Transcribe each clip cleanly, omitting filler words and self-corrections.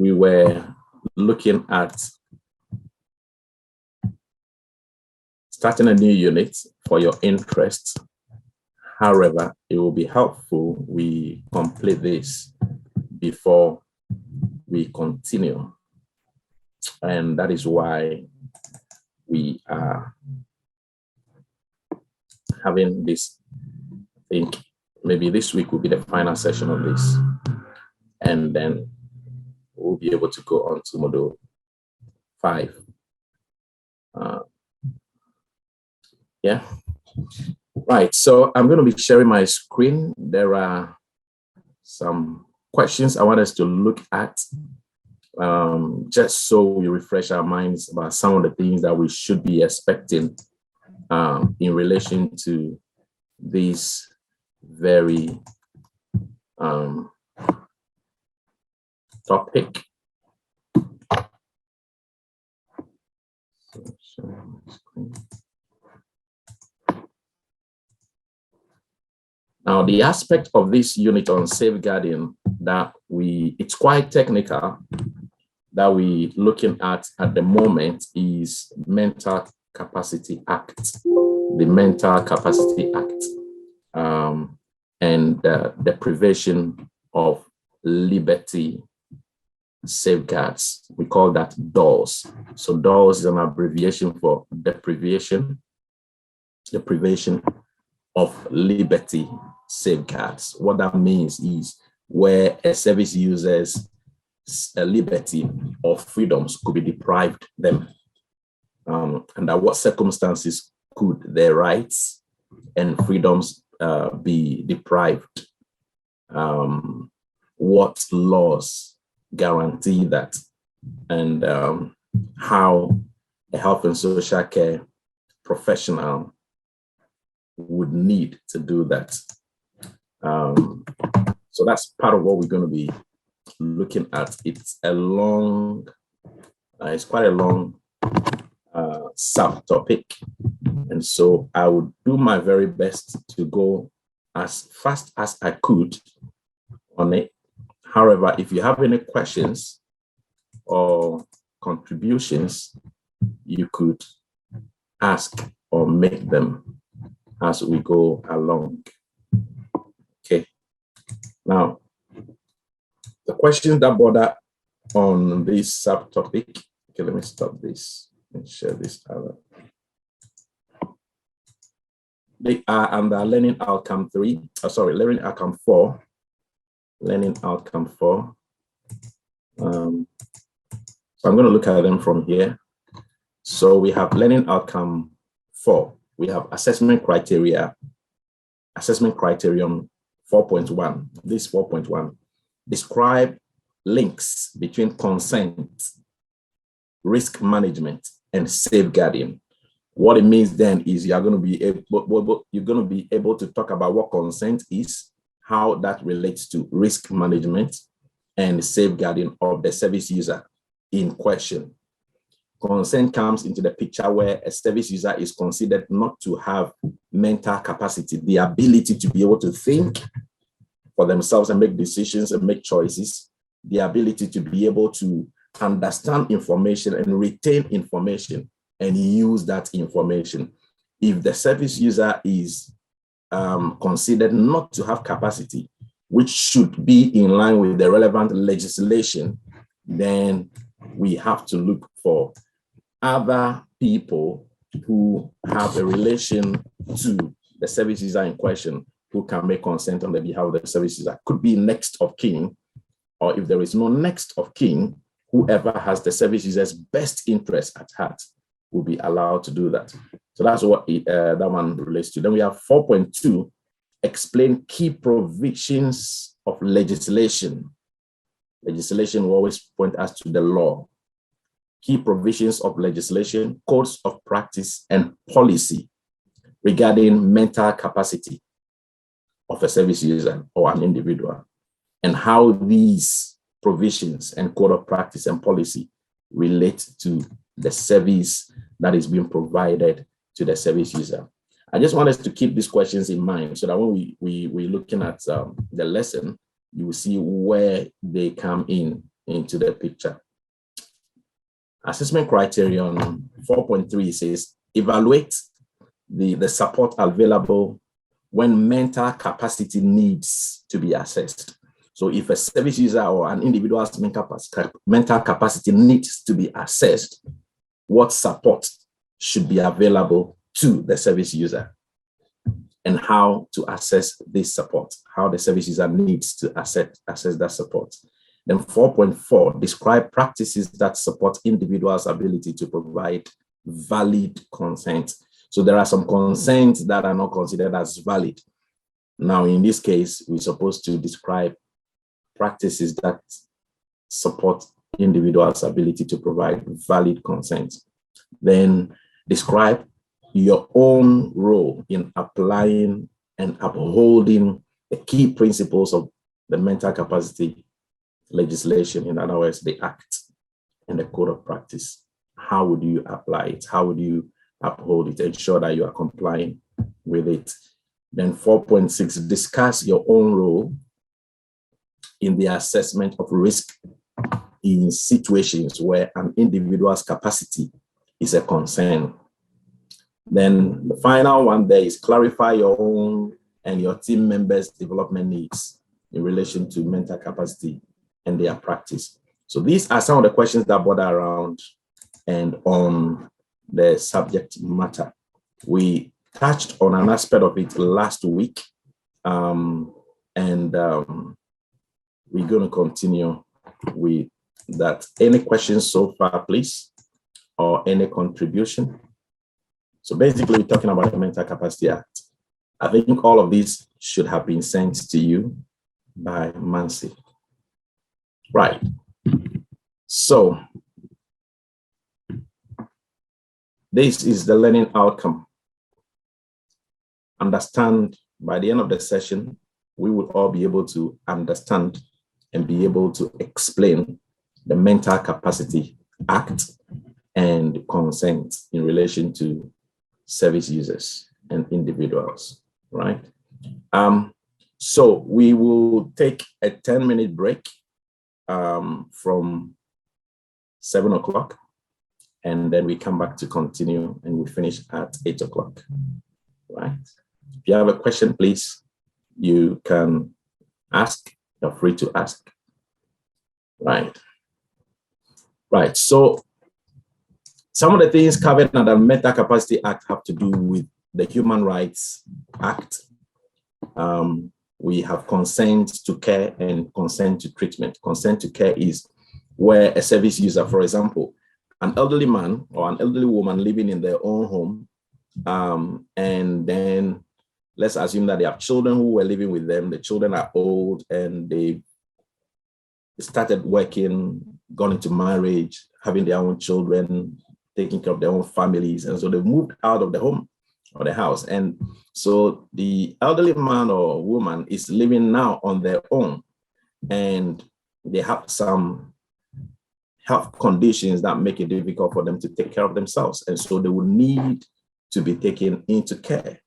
we were looking at starting a new unit for your interest. However, it will be helpful we complete this before we continue. And that is why we are having this. I think maybe this week will be the final session of this. And then we'll be able to go on to module 5. Yeah. Right. So I'm going to be sharing my screen. There are some questions I want us to look at, just so we refresh our minds about some of the things that we should be expecting in relation to this very topic. Now, the aspect of this unit on safeguarding that it's quite technical, that we're looking at the moment is Mental Capacity Act, the Mental Capacity Act, and the Deprivation of Liberty Safeguards. We call that DOLS. So DOLS is an abbreviation for Deprivation of Liberty Safeguards. What that means is where a service user's liberty or freedoms could be deprived them. Under what circumstances could their rights and freedoms be deprived? What laws guarantee that? And how a health and social care professional would need to do that. So that's part of what we're going to be looking at. It's quite a long subtopic. And so I would do my very best to go as fast as I could on it. However, if you have any questions or contributions, you could ask or make them as we go along. Okay. Now, the questions that border on this subtopic. Okay, let me stop this and share this out. They are under learning outcome 3. Learning outcome 4. Learning outcome 4. So I'm going to look at them from here. So we have learning outcome 4. We have assessment criteria, assessment criterion 4.1. This 4.1 describe links between consent, risk management, and safeguarding. What it means then is you're going to be able to talk about what consent is, how that relates to risk management and safeguarding of the service user in question. Consent comes into the picture where a service user is considered not to have mental capacity, the ability to be able to think for themselves and make decisions and make choices, the ability to be able to understand information and retain information and use that information. If the service user is considered not to have capacity, which should be in line with the relevant legislation, then we have to look for other people who have a relation to the service user in question who can make consent on the behalf of the service user. Could be next of kin, or if there is no next of kin, whoever has the service user's best interest at heart will be allowed to do that. So that's what that one relates to. Then we have 4.2, explain key provisions of legislation. Legislation will always point us to the law. Key provisions of legislation, codes of practice, and policy regarding mental capacity of a service user or an individual, and how these provisions and code of practice and policy relate to the service that is being provided to the service user. I just want us to keep these questions in mind so that when we're looking at the lesson, you will see where they come in into the picture. Assessment criterion 4.3 says, evaluate the support available when mental capacity needs to be assessed. So if a service user or an individual's mental capacity needs to be assessed, what support should be available to the service user, and how to assess this support, how the service user needs to assess that support. Then 4.4, describe practices that support individuals' ability to provide valid consent. So there are some consents that are not considered as valid. Now, in this case, we're supposed to describe practices that support individuals' ability to provide valid consent. Then describe your own role in applying and upholding the key principles of the mental capacity legislation, in other words, the Act and the Code of Practice. How would you apply it? How would you uphold it? Ensure that you are complying with it. Then 4.6, discuss your own role in the assessment of risk in situations where an individual's capacity is a concern. Then the final one there is clarify your own and your team members' development needs in relation to mental capacity and their practice. So these are some of the questions that border around and on the subject matter. We touched on an aspect of it last week, and we're going to continue with that. Any questions so far, please, or any contribution? So basically, we're talking about the Mental Capacity Act. I think all of these should have been sent to you by Mansi. Right. So this is the learning outcome. Understand, by the end of the session, we will all be able to understand and be able to explain the Mental Capacity Act and consent in relation to service users and individuals, right? So we will take a 10-minute break from 7 o'clock, and then we come back to continue, and we finish at 8 o'clock, right? If you have a question, please, you can ask. You're free to ask. Right. Right. So some of the things covered under the Mental Capacity Act have to do with the Human Rights Act. We have consent to care and consent to treatment. Consent to care is where a service user, for example, an elderly man or an elderly woman living in their own home, and then let's assume that they have children who were living with them. The children are old and they started working, gone into marriage, having their own children, taking care of their own families. And so they moved out of the home or the house. And so the elderly man or woman is living now on their own, and they have some health conditions that make it difficult for them to take care of themselves. And so they will need to be taken into care.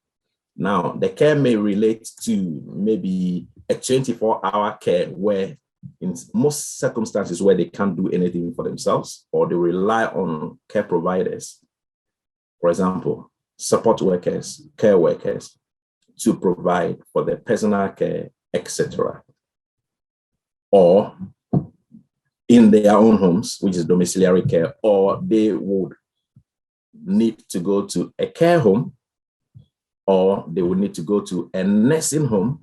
Now, the care may relate to maybe a 24-hour care where in most circumstances where they can't do anything for themselves, or they rely on care providers, for example, support workers, care workers, to provide for their personal care, etc. Or in their own homes, which is domiciliary care, or they would need to go to a care home, or they would need to go to a nursing home,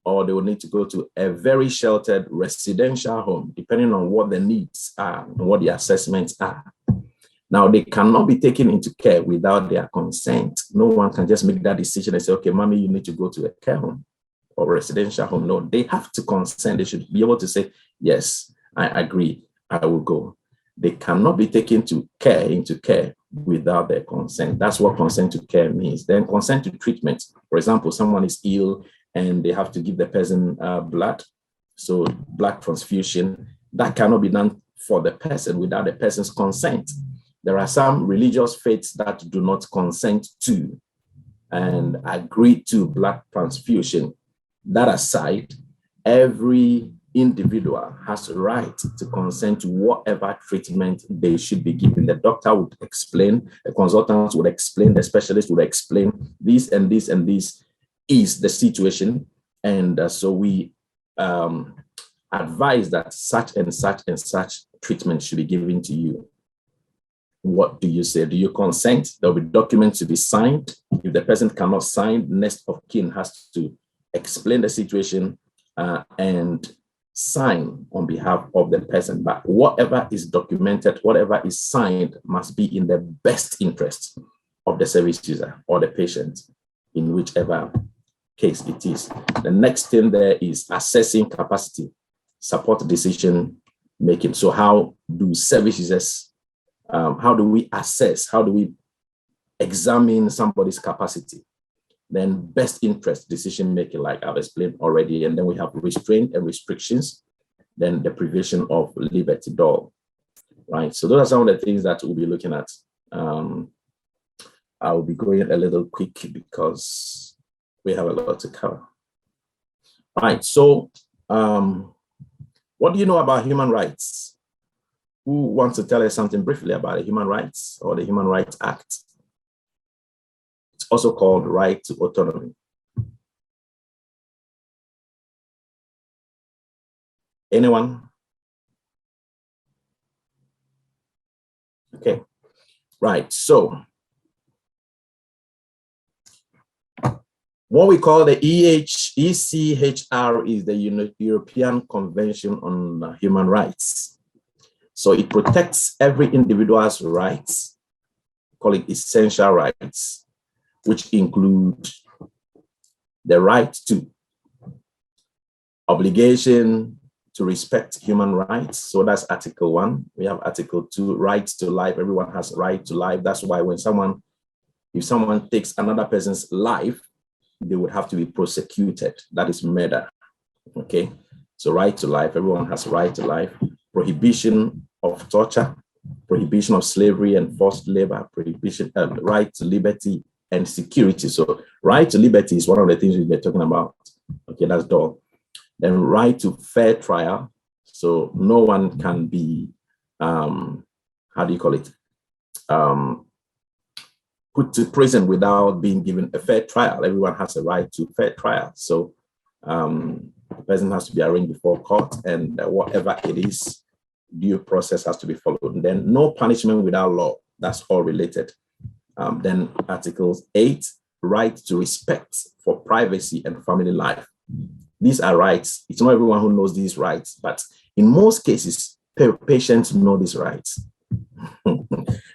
or they will need to go to a very sheltered residential home, depending on what the needs are and what the assessments are. Now, they cannot be taken into care without their consent. No one can just make that decision and say, okay, mommy, you need to go to a care home or residential home. No, they have to consent. They should be able to say, yes, I agree, I will go. They cannot be taken into care without their consent. That's what consent to care means. Then consent to treatment. For example, someone is ill and they have to give the person blood. So blood transfusion, that cannot be done for the person without the person's consent. There are some religious faiths that do not consent to and agree to blood transfusion. That aside, every individual has a right to consent to whatever treatment they should be given. The doctor would explain, the consultants would explain, the specialist would explain this and this and this is the situation. And so we advise that such and such and such treatment should be given to you. What do you say? Do you consent? There will be documents to be signed. If the person cannot sign, next of kin has to explain the situation and sign on behalf of the person. But whatever is documented, whatever is signed must be in the best interest of the service user or the patient, in whichever case it is. The next thing there is assessing capacity, support decision making. So how do service users, how do we assess, how do we examine somebody's capacity? Then best interest decision making, like I've explained already. And then we have restraint and restrictions, then deprivation of liberty, right? So those are some of the things that we'll be looking at. I'll be going a little quick because we have a lot to cover. All right, so what do you know about human rights? Who wants to tell us something briefly about the human rights or the Human Rights Act? It's also called right to autonomy. Anyone? Okay, right, so what we call the ECHR is the European Convention on Human Rights. So it protects every individual's rights, call it essential rights, which include the right to obligation to respect human rights. So that's Article 1. We have Article 2, rights to life. Everyone has right to life. That's why when if someone takes another person's life, they would have to be prosecuted. That is murder. Okay. So right to life, everyone has a right to life. Prohibition of torture, prohibition of slavery and forced labor, prohibition, right to liberty and security. So right to liberty is one of the things we're talking about. Okay, that's dull. Then right to fair trial. So no one can be, how do you call it? Put to prison without being given a fair trial. Everyone has a right to fair trial. So the person has to be arraigned before court, and whatever it is, due process has to be followed. And then no punishment without law. That's all related. Then Articles 8, right to respect for privacy and family life. These are rights. It's not everyone who knows these rights, but in most cases, patients know these rights.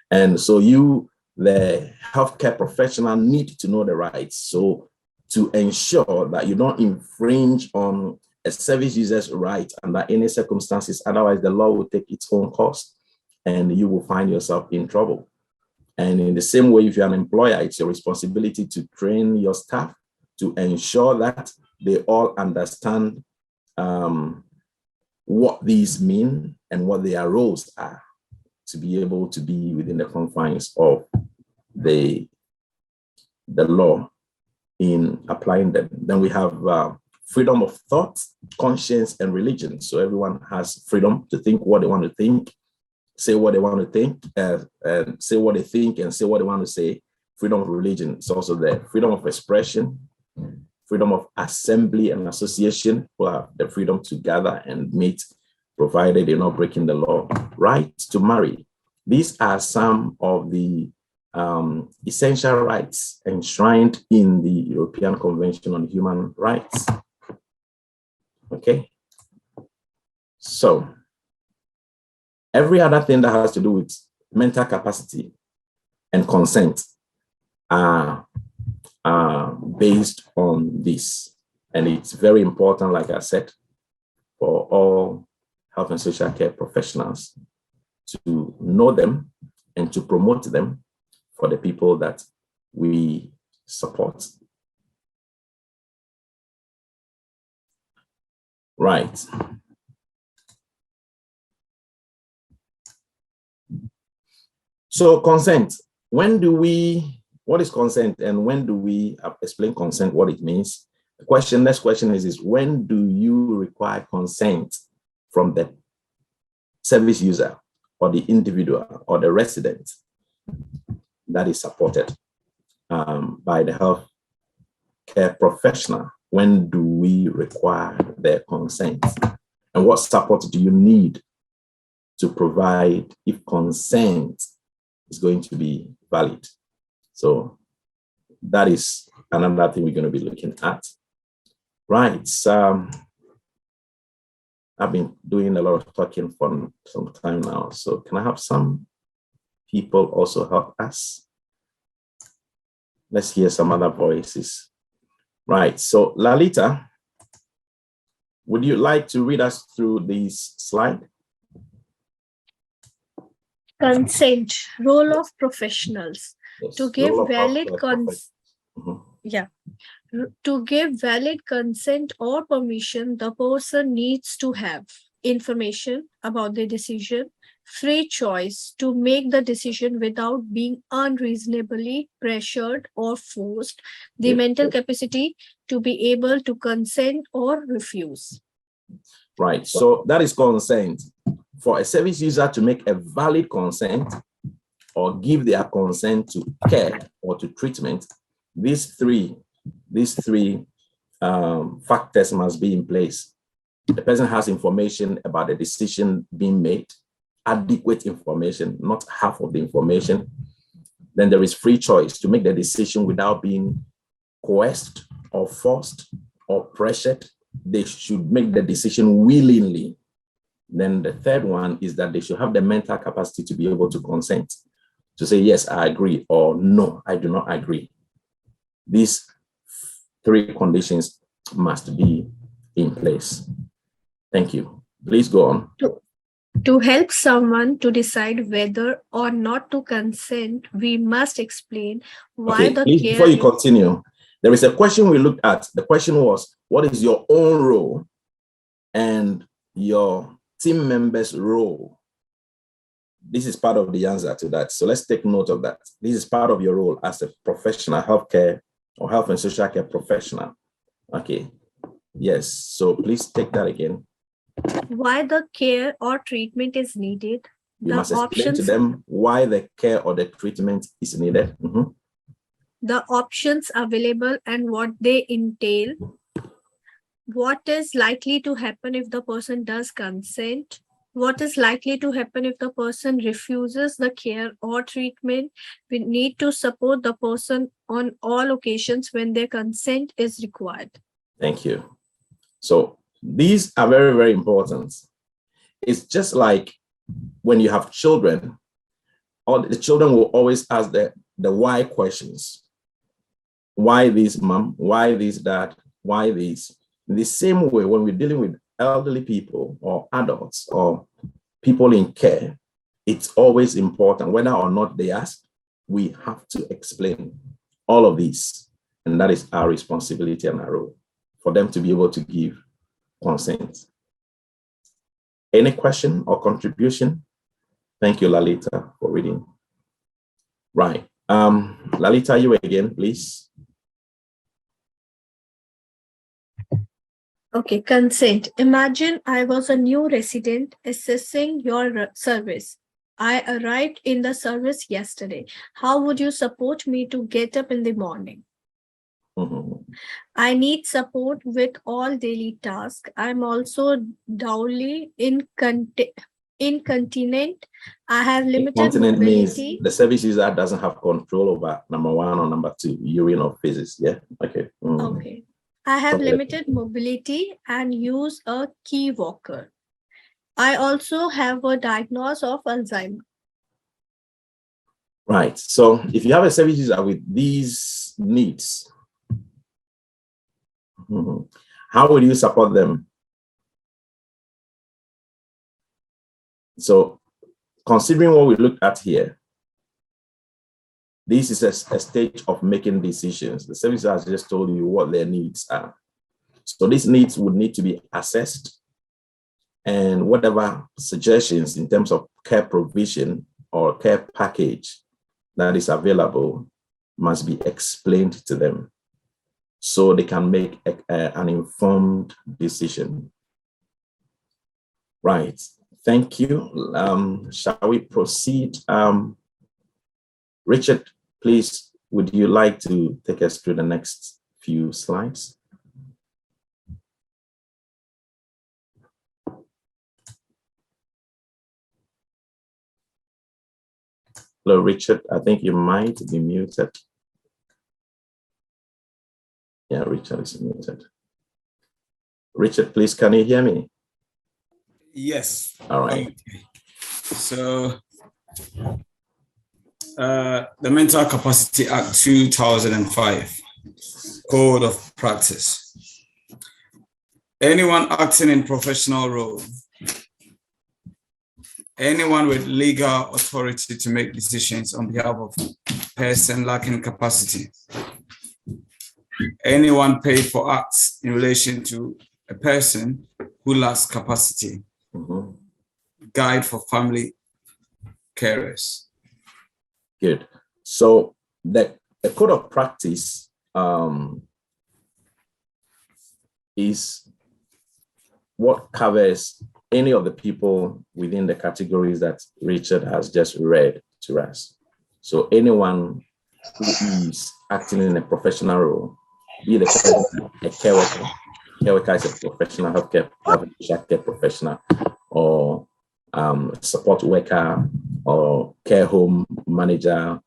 And so you, the healthcare professional, need to know the rights. So to ensure that you don't infringe on a service user's right under any circumstances, otherwise the law will take its own course and you will find yourself in trouble. And in the same way, if you're an employer, it's your responsibility to train your staff to ensure that they all understand what these mean and what their roles are, to be able to be within the confines of the law in applying them. Then we have freedom of thought, conscience, and religion. So everyone has freedom to think what they want to think, say what they want to think, and say what they think, and say what they want to say. Freedom of religion is also there. Freedom of expression, freedom of assembly and association, who have the freedom to gather and meet, provided they're not breaking the law. Right to marry. These are some of the essential rights enshrined in the European Convention on Human Rights. Okay. So every other thing that has to do with mental capacity and consent are based on this. And it's very important, like I said, for all health and social care professionals to know them and to promote them for the people that we support. Right. So consent, what is consent and when do we explain consent, what it means? Next question is when do you require consent from the service user or the individual or the resident that is supported by the health care professional? When do we require their consent? And what support do you need to provide if consent is going to be valid? So that is another thing we're going to be looking at. Right. I've been doing a lot of talking for some time now. So can I have some people also help us? Let's hear some other voices. Right. So Lalita, would you like to read us through this slide? Consent, role of professionals. Yes. To give valid To give valid consent or permission, the person needs to have information about the decision, free choice to make the decision without being unreasonably pressured or forced, the mental capacity to be able to consent or refuse. Right, so that is consent. For a service user to make a valid consent or give their consent to care or to treatment, these three factors must be in place. The person has information about the decision being made, adequate information, not half of the information. Then there is free choice to make the decision without being coerced or forced or pressured. They should make the decision willingly. Then the third one is that they should have the mental capacity to be able to consent, to say, yes, I agree, or no, I do not agree. These three conditions must be in place. Thank you. Please go on. To help someone to decide whether or not to consent, we must explain why please, before you continue, there is a question we looked at. The question was, what is your own role and your team members' role? This is part of the answer to that. So let's take note of that. This is part of your role as a professional healthcare or health and social care professional. Okay. Yes. So please take that again. Why the care or treatment is needed. You must explain to them why the care or the treatment is needed. Mm-hmm. The options available and what they entail. What is likely to happen if the person does consent? What is likely to happen if the person refuses the care or treatment? We need to support the person on all occasions when their consent is required. Thank you. So these are very, very important. It's just like when you have children, all the children will always ask the why questions. Why this, mom? Why this, dad? Why this? In the same way, when we're dealing with elderly people or adults or people in care, it's always important, whether or not they ask, we have to explain all of these. And that is our responsibility and our role for them to be able to give consent. Any question or contribution? Thank you, Lalita, for reading. Right. Lalita, you again, please. Okay, consent. Imagine I was a new resident assessing your service. I arrived in the service yesterday. How would you support me to get up in the morning? Mm-hmm. I need support with all daily tasks. I'm also doubly incontinent. I have limited mobility. Means the service user doesn't have control over number one or number two, urine or physics. Yeah. Okay. Mm-hmm. Okay. I have limited mobility and use a key walker. I also have a diagnosis of Alzheimer's. Right. So if you have a service user with these needs, how will you support them? So considering what we looked at here, this is a stage of making decisions. The service has just told you what their needs are. So these needs would need to be assessed, and whatever suggestions in terms of care provision or care package that is available must be explained to them. so they can make an informed decision. Right. Thank you. Shall we proceed? Richard, please, would you like to take us through the next few slides? Hello, Richard. I think you might be muted. Yeah, Richard is muted. Richard, please, can you hear me? Yes. All right. Okay. So, the Mental Capacity Act 2005, Code of Practice. Anyone acting in professional role, anyone with legal authority to make decisions on behalf of a person lacking capacity, anyone paid for acts in relation to a person who lacks capacity, guide for family carers. Good. So the code of practice is what covers any of the people within the categories that Richard has just read to us. So anyone who is acting in a professional role, be the person a care worker. Care worker is a professional healthcare professional, or support worker, or care home manager,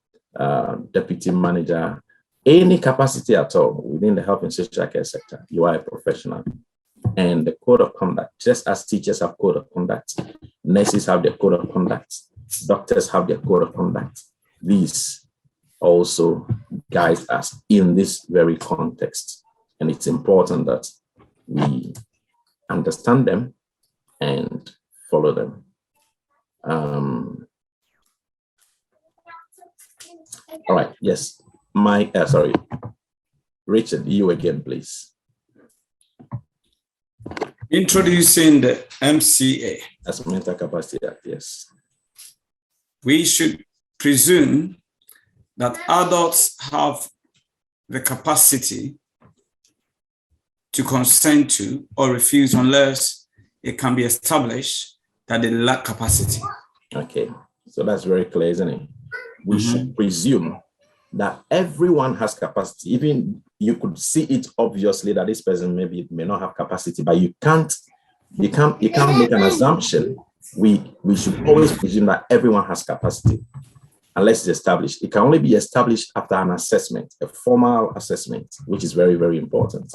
deputy manager, any capacity at all within the health and social care sector, you are a professional. And the code of conduct, just as teachers have code of conduct, nurses have their code of conduct, doctors have their code of conduct. These also guide us in this very context. And it's important that we understand them and follow them. All right, yes, sorry, Richard, you again, please. Introducing the MCA. That's Mental Capacity Act, yes. We should presume that adults have the capacity to consent to or refuse unless it can be established that they lack capacity. Okay, so that's very clear, isn't it? We should presume that everyone has capacity. Even you could see it obviously that this person may not have capacity, but you can't make an assumption. We should always presume that everyone has capacity unless it's established. It can only be established after an assessment, a formal assessment, which is very, very important.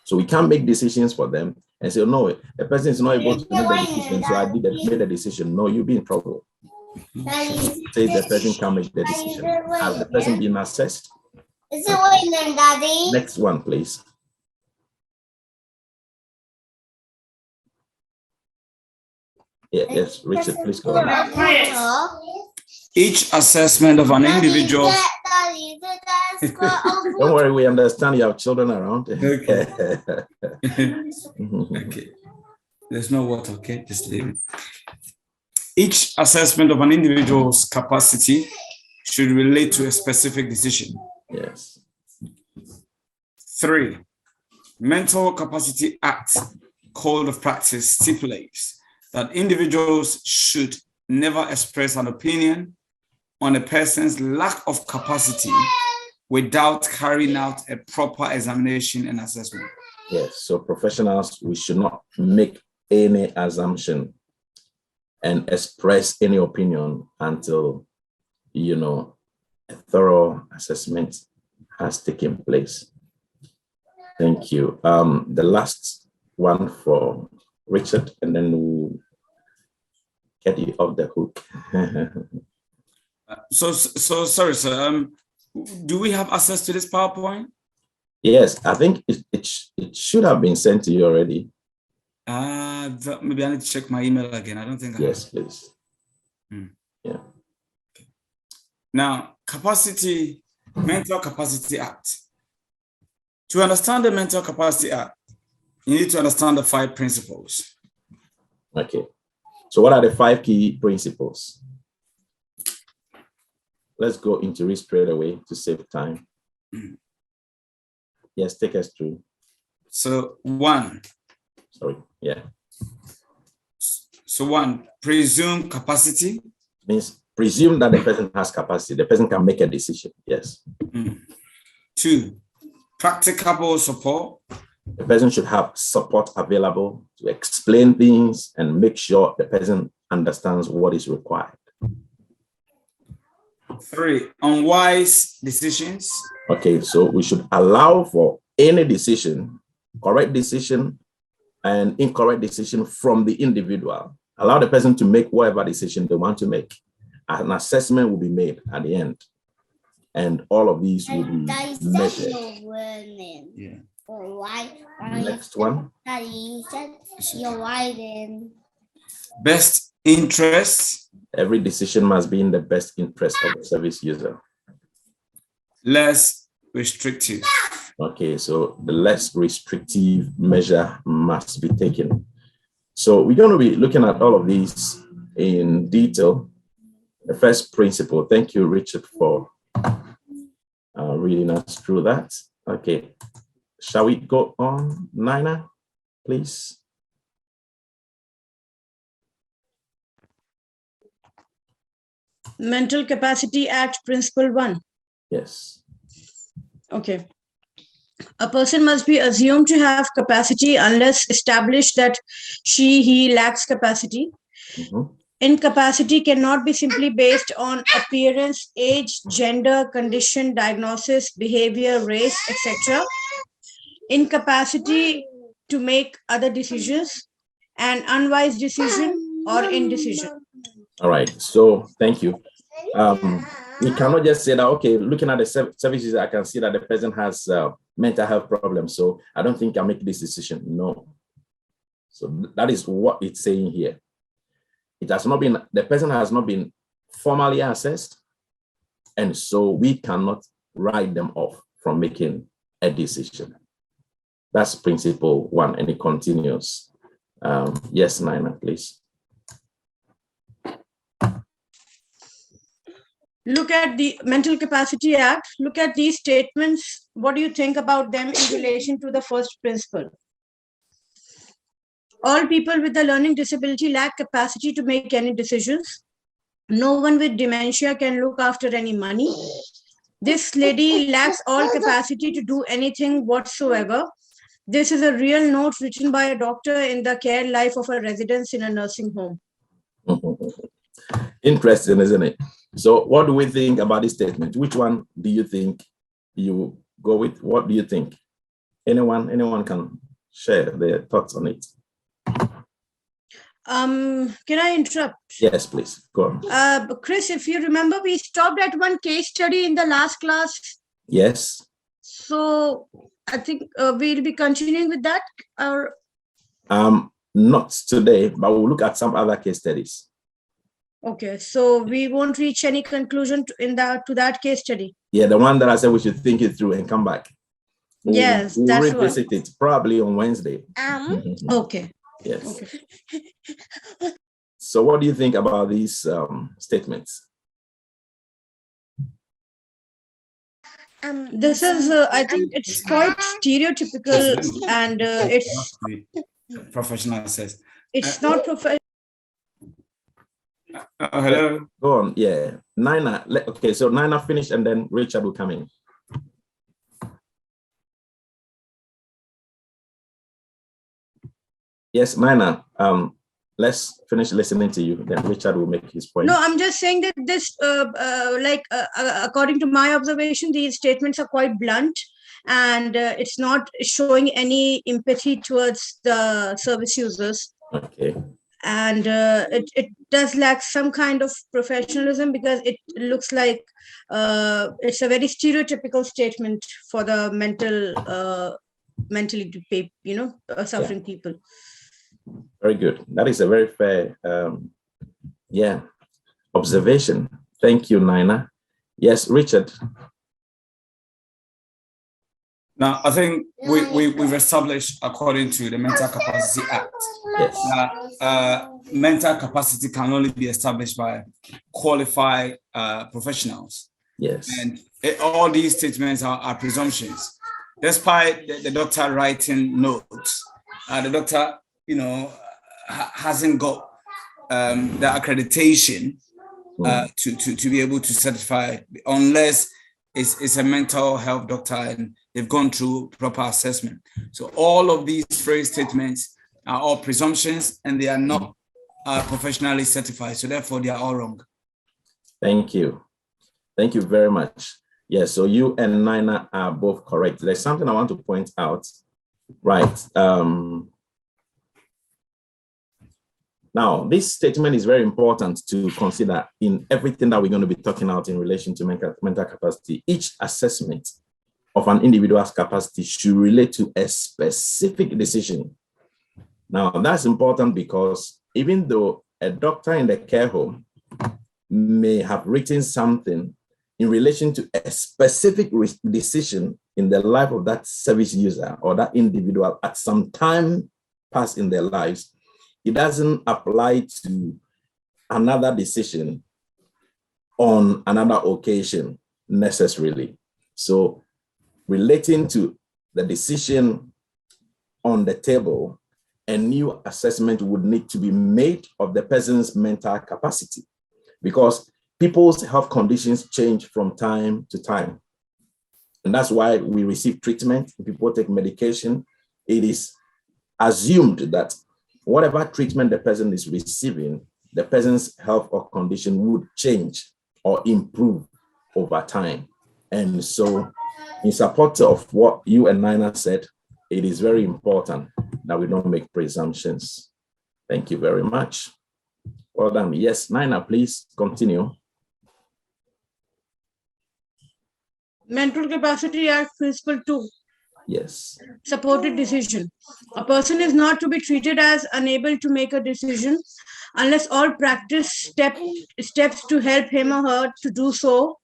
So we can't make decisions for them and say, oh, no, a person is not able to make a decision, so I made a decision. No, you'll be in trouble. Say the person can make the decision. Has the person been assessed? Next one, please. Yeah, yes, Richard, please go on. Each assessment of an individual. Don't worry, we understand you have children around. Okay. Okay. There's no water, okay? Just leave it. Each assessment of an individual's capacity should relate to a specific decision. Yes. 3, Mental Capacity Act Code of Practice stipulates that individuals should never express an opinion on a person's lack of capacity without carrying out a proper examination and assessment. Yes, so professionals, we should not make any assumption and express any opinion until, a thorough assessment has taken place. Thank you. The last one for Richard, and then we'll get you off the hook. So sorry, sir. Do we have access to this PowerPoint? Yes, I think it should have been sent to you already. Maybe I need to check my email again. I don't think I have. Yes, please. Yeah. Okay. Now, Mental Capacity Act. To understand the Mental Capacity Act, you need to understand the 5 principles. Okay. So what are the 5 key principles? Let's go into it straight away to save time. Yes, take us through. So 1. Sorry, yeah. So 1, presume capacity. Means presume that the person has capacity. The person can make a decision. Yes. 2, practicable support. The person should have support available to explain things and make sure the person understands what is required. 3, unwise decisions. Okay, so we should allow for any decision, correct decision and incorrect decision from the individual. Allow the person to make whatever decision they want to make. An assessment will be made at the end. And all of these will be measured. Yeah. Next one. Best interest. Every decision must be in the best interest of the service user. Less restrictive. Okay, so the less restrictive measure must be taken. So we're going to be looking at all of these in detail. The first principle, thank you, Richard, for reading us through that. Okay, shall we go on, Nina, please? Mental Capacity Act, Principle 1. Yes. Okay. A person must be assumed to have capacity unless established that he lacks capacity. Incapacity cannot be simply based on appearance, age, gender, condition, diagnosis, behavior, race, etc. Incapacity to make other decisions, an unwise decision or indecision. All right, so thank you. We cannot just say that, okay, looking at the services, I can see that the person has mental health problems, so I don't think I'll make this decision. No. So that is what it's saying here. It has not been, the person has not been formally assessed, and so we cannot write them off from making a decision. That's principle 1, and it continues. Yes, Nina, please. Look at the Mental Capacity Act. Look at these statements. What do you think about them in relation to the first principle? All people with a learning disability lack capacity to make any decisions. No one with dementia can look after any money. This lady lacks all capacity to do anything whatsoever. This is a real note written by a doctor in the care life of a resident in a nursing home. Interesting, isn't it? So what do we think about this statement? Which one do you think you go with? What do you think? Anyone can share their thoughts on it. Can I interrupt? Yes, please. Go on. Chris, if you remember, we stopped at one case study in the last class. Yes. So I think we'll be continuing with that. Or not today, but we'll look at some other case studies. Okay, so we won't reach any conclusion to that case study. Yeah, the one that I said we should think it through and come back. Yes, we'll that's revisit it probably on Wednesday. Okay. Yes. Okay. So what do you think about these statements? This is, I think it's quite stereotypical, and it's Professional says. It's not professional. Hello. Go on. Yeah. Nina. Okay, so Nina finished and then Richard will come in. Yes, Nina. Let's finish listening to you. Then Richard will make his point. No, I'm just saying that this, according to my observation, these statements are quite blunt, and it's not showing any empathy towards the service users. Okay. And it does lack some kind of professionalism, because it looks like it's a very stereotypical statement for the mentally, suffering people. Very good. That is a very fair, observation. Thank you, Nina. Yes, Richard. Now, I think we've established, according to the Mental Capacity Act, yes, that mental capacity can only be established by qualified professionals. Yes. And all these statements are presumptions. despite the doctor writing notes, the doctor, hasn't got the accreditation to be able to certify, unless it's a mental health doctor and they've gone through proper assessment. So all of these phrase statements are all presumptions and they are not professionally certified. So therefore they are all wrong. Thank you. Thank you very much. Yes, so you and Nina are both correct. There's something I want to point out. Right. Now, this statement is very important to consider in everything that we're going to be talking about in relation to mental capacity. Each assessment of an individual's capacity should relate to a specific decision. Now, that's important because even though a doctor in the care home may have written something in relation to a specific decision in the life of that service user or that individual at some time past in their lives, it doesn't apply to another decision on another occasion necessarily. So relating to the decision on the table, a new assessment would need to be made of the person's mental capacity, because people's health conditions change from time to time. And that's why we receive treatment. People take medication. It is assumed that whatever treatment the person is receiving, the person's health or condition would change or improve over time. And so in support of what you and Nina said, it is very important that we don't make presumptions. Thank you very much. Well done. Yes, Nina, please continue. Mental Capacity Act Principle 2. Yes. Supported decision. A person is not to be treated as unable to make a decision unless all practice steps to help him or her to do so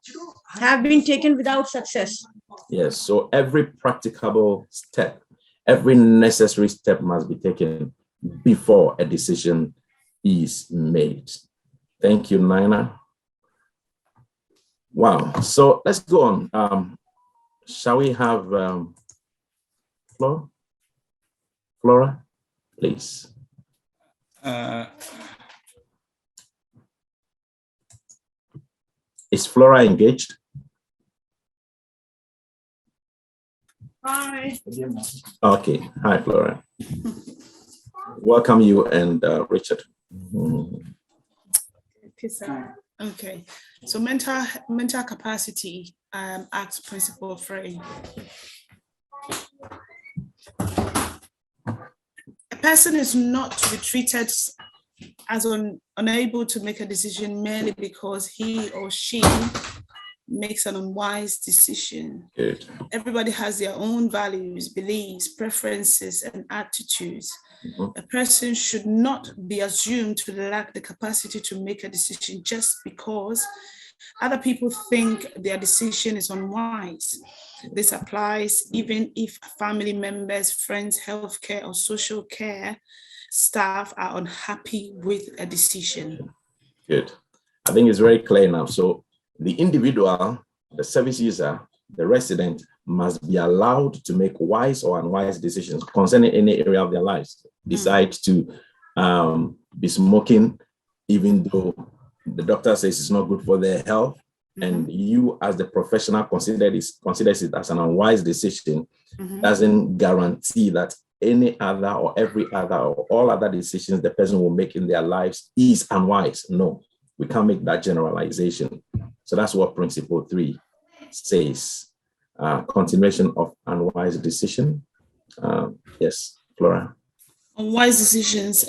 have been taken without success. Yes, so every practicable step, every necessary step must be taken before a decision is made. Thank you, Nina. Wow, so let's go on. Shall we have Flora, please. Is Flora engaged? Hi. Okay, hi, Flora. Welcome you and Richard. Okay, so mental capacity Act Principle 3. A person is not to be treated as unable to make a decision merely because he or she makes an unwise decision. Good. Everybody has their own values, beliefs, preferences, and attitudes. Mm-hmm. A person should not be assumed to lack the capacity to make a decision just because other people think their decision is unwise. This applies even if family members, friends, healthcare, or social care staff are unhappy with a decision. Good. I think it's very clear now. So the individual, the service user, the resident must be allowed to make wise or unwise decisions concerning any area of their lives. Decide to be smoking, even though the doctor says it's not good for their health, and you as the professional considers it as an unwise decision, doesn't guarantee that any other or every other or all other decisions the person will make in their lives is unwise. No, we can't make that generalization. So that's what Principle 3 says. Continuation of unwise decision. Yes, Flora. Unwise decisions.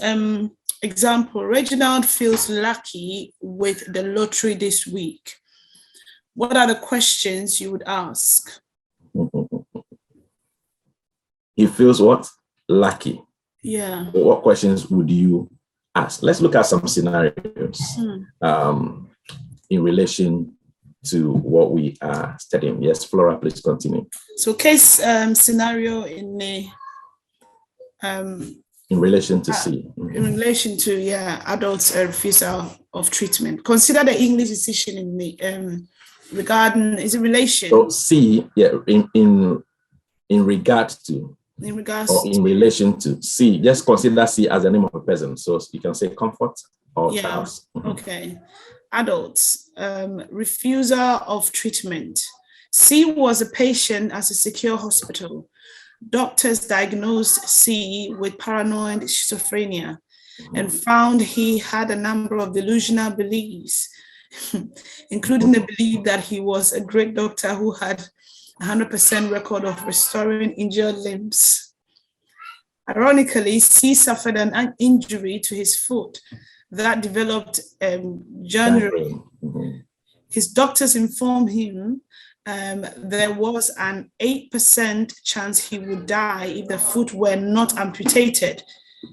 Example, Reginald feels lucky with the lottery this week. What are the questions you would ask? He feels what? Lucky. Yeah. What questions would you ask? Let's look at some scenarios in relation to what we are studying. Yes, Flora, please continue. So case scenario in the in relation to C. In relation to adults' refusal of treatment. Consider the English decision in the regarding is it relation. So C, in in regard to, in regards or in relation to. C, just consider C as the name of a person. So you can say Comfort or Charles. Okay. Adults, refusal of treatment. C was a patient at a secure hospital. Doctors diagnosed C with paranoid schizophrenia and found he had a number of delusional beliefs, including the belief that he was a great doctor who had 100% record of restoring injured limbs. Ironically, C suffered an injury to his foot that developed January. His doctors informed him there was an 8% chance he would die if the foot were not amputated.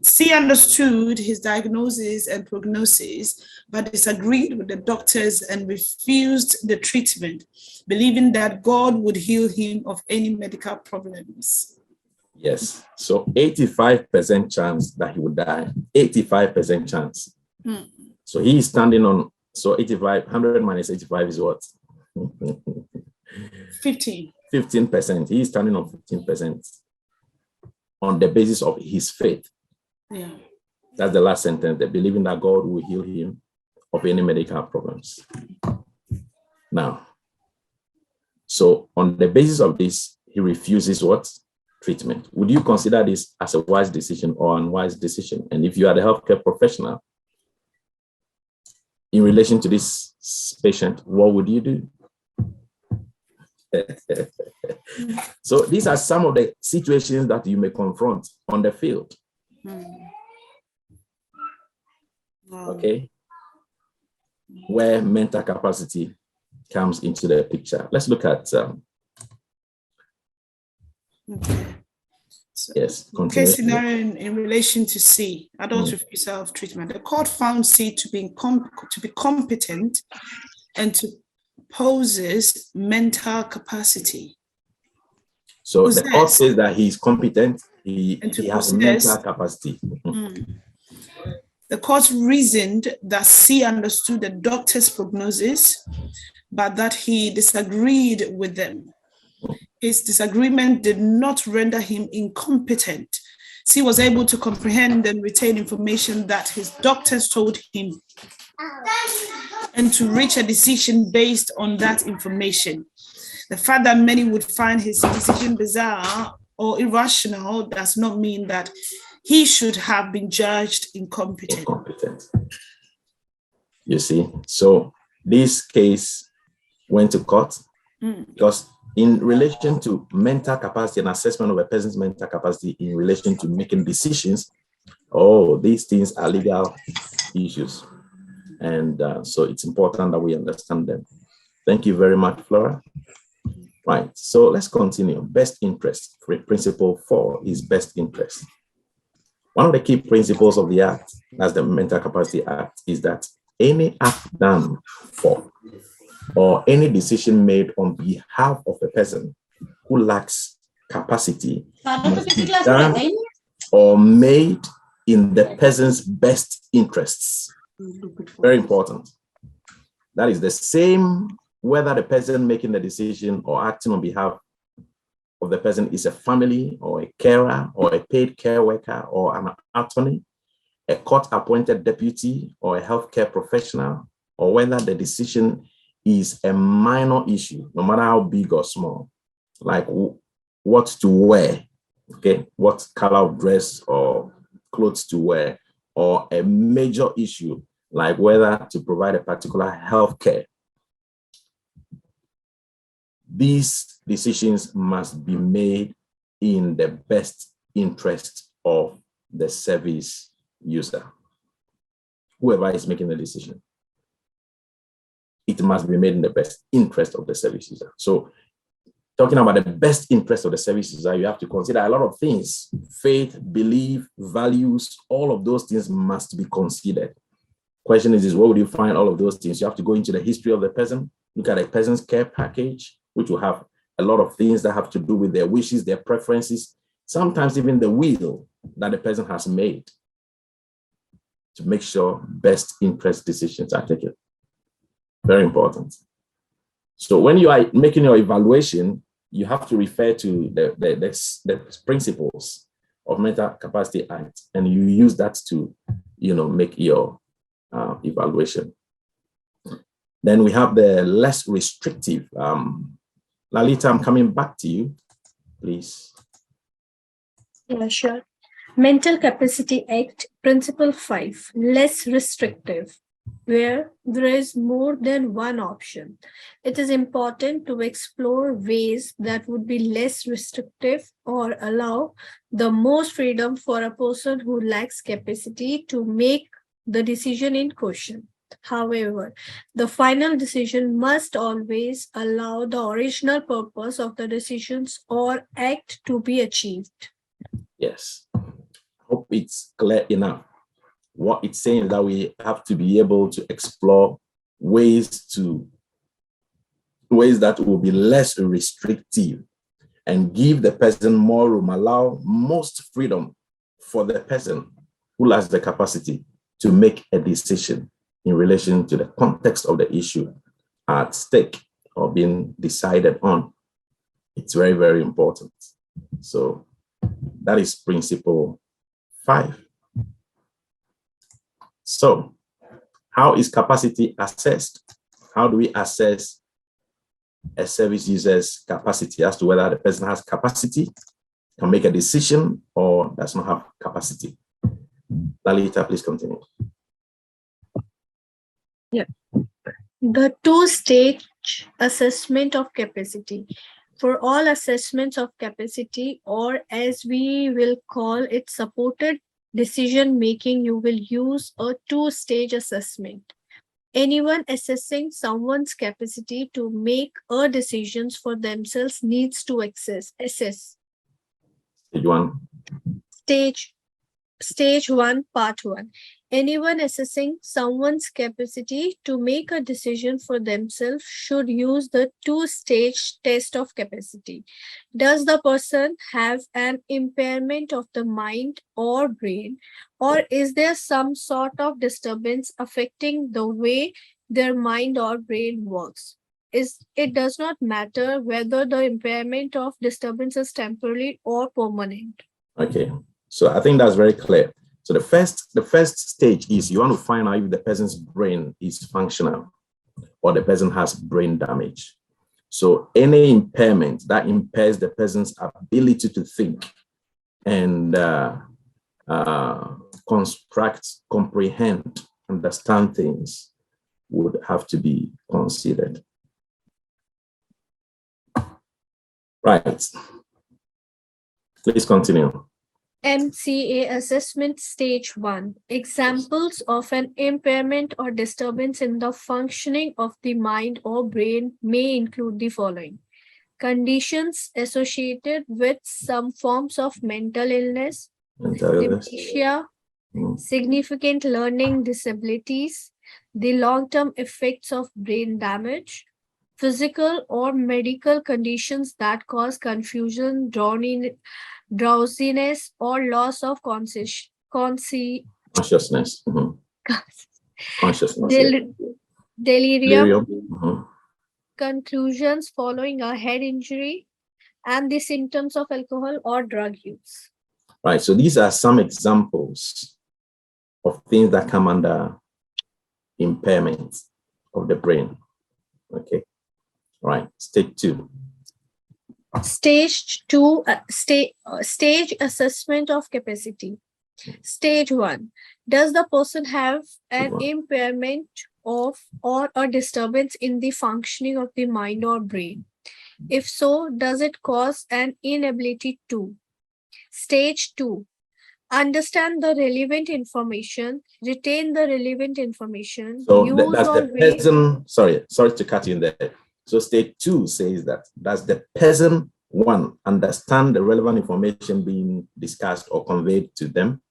C understood his diagnosis and prognosis, but disagreed with the doctors and refused the treatment, believing that God would heal him of any medical problems. Yes, so 85% chance that he would die, 85% chance. So he is standing on, so 85, 100 minus 85 is what? 15%. 15%. He is standing on 15% on the basis of his faith. Yeah. That's the last sentence, that believing that God will heal him of any medical problems. Now, so on the basis of this, he refuses what? Treatment. Would you consider this as a wise decision or unwise decision? And if you are the healthcare professional, in relation to this patient, what would you do? So these are some of the situations that you may confront on the field. Okay, where mental capacity comes into the picture. Let's look at yes, case scenario in relation to C, adult refusal of treatment. The court found C to be competent and to possess mental capacity. So the court says that he is competent, he has mental capacity. The court reasoned that C understood the doctor's prognosis, but that he disagreed with them. His disagreement did not render him incompetent. C was able to comprehend and retain information that his doctors told him and to reach a decision based on that information. The fact that many would find his decision bizarre or irrational does not mean that he should have been judged incompetent. You see, so this case went to court because in relation to mental capacity and assessment of a person's mental capacity in relation to making decisions, these things are legal issues. And so it's important that we understand them. Thank you very much, Flora. Right, so let's continue. Best interest. Principle 4 is best interest. One of the key principles of the Act, as the Mental Capacity Act, is that any act done for or any decision made on behalf of a person who lacks capacity must be done or made in the person's best interests. Very important. That is the same whether the person making the decision or acting on behalf of the person is a family or a carer or a paid care worker or an attorney, a court-appointed deputy or a healthcare professional, or whether the decision is a minor issue, no matter how big or small, like what to wear, okay, what color of dress or clothes to wear, or a major issue, like whether to provide a particular healthcare. These decisions must be made in the best interest of the service user, whoever is making the decision. It must be made in the best interest of the service user. So talking about the best interest of the service user, you have to consider a lot of things. Faith, belief, values, all of those things must be considered. Question is where would you find all of those things? You have to go into the history of the person, look at a person's care package, which will have a lot of things that have to do with their wishes, their preferences, sometimes even the will that the person has made to make sure best interest decisions are taken. Very important. So when you are making your evaluation, you have to refer to the principles of Mental Capacity Act, and you use that to, make your evaluation. Then we have the less restrictive. Lalita, I'm coming back to you, please. Yeah, sure. Mental Capacity Act, Principle 5, less restrictive, where there is more than one option. It is important to explore ways that would be less restrictive or allow the most freedom for a person who lacks capacity to make the decision in question. However, the final decision must always allow the original purpose of the decisions or act to be achieved. Yes. Hope it's clear enough. What it's saying is that we have to be able to explore ways that will be less restrictive and give the person more room, allow most freedom for the person who has the capacity to make a decision in relation to the context of the issue at stake or being decided on. It's very, very important. So that is principle 5. So how is capacity assessed? How do we assess a service user's capacity as to whether the person has capacity, can make a decision, or does not have capacity? Lalita, please continue. Yeah. The two-stage assessment of capacity. For all assessments of capacity, or as we will call it, supported decision-making, you will use a two-stage assessment. Anyone assessing someone's capacity to make a decisions for themselves needs to assess. Stage 1. Stage 1, Part 1. Anyone assessing someone's capacity to make a decision for themselves should use the two-stage test of capacity. Does the person have an impairment of the mind or brain, or is there some sort of disturbance affecting the way their mind or brain works? It does not matter whether the impairment of disturbance is temporary or permanent. Okay. So I think that's very clear. So the first stage is you want to find out if the person's brain is functional or the person has brain damage. So any impairment that impairs the person's ability to think and construct, comprehend, understand things would have to be considered. Right. Please continue. MCA assessment stage 1. Examples of an impairment or disturbance in the functioning of the mind or brain may include the following: conditions associated with some forms of mental illness, dementia, significant learning disabilities, the long-term effects of brain damage, physical or medical conditions that cause confusion, drowsiness, or loss of consciousness. Consciousness. Delirium, conclusions following a head injury, and the symptoms of alcohol or drug use. Right. So these are some examples of things that come under impairment of the brain. Okay. Right. Stage 2. Stage 2, stage assessment of capacity. Stage 1. Does the person have an impairment of or a disturbance in the functioning of the mind or brain? If so, does it cause an inability to? Stage 2. Understand the relevant information, retain the relevant information. So that's the person, sorry to cut you in there. So stage 2 says that does the person, 1, understand the relevant information being discussed or conveyed to them,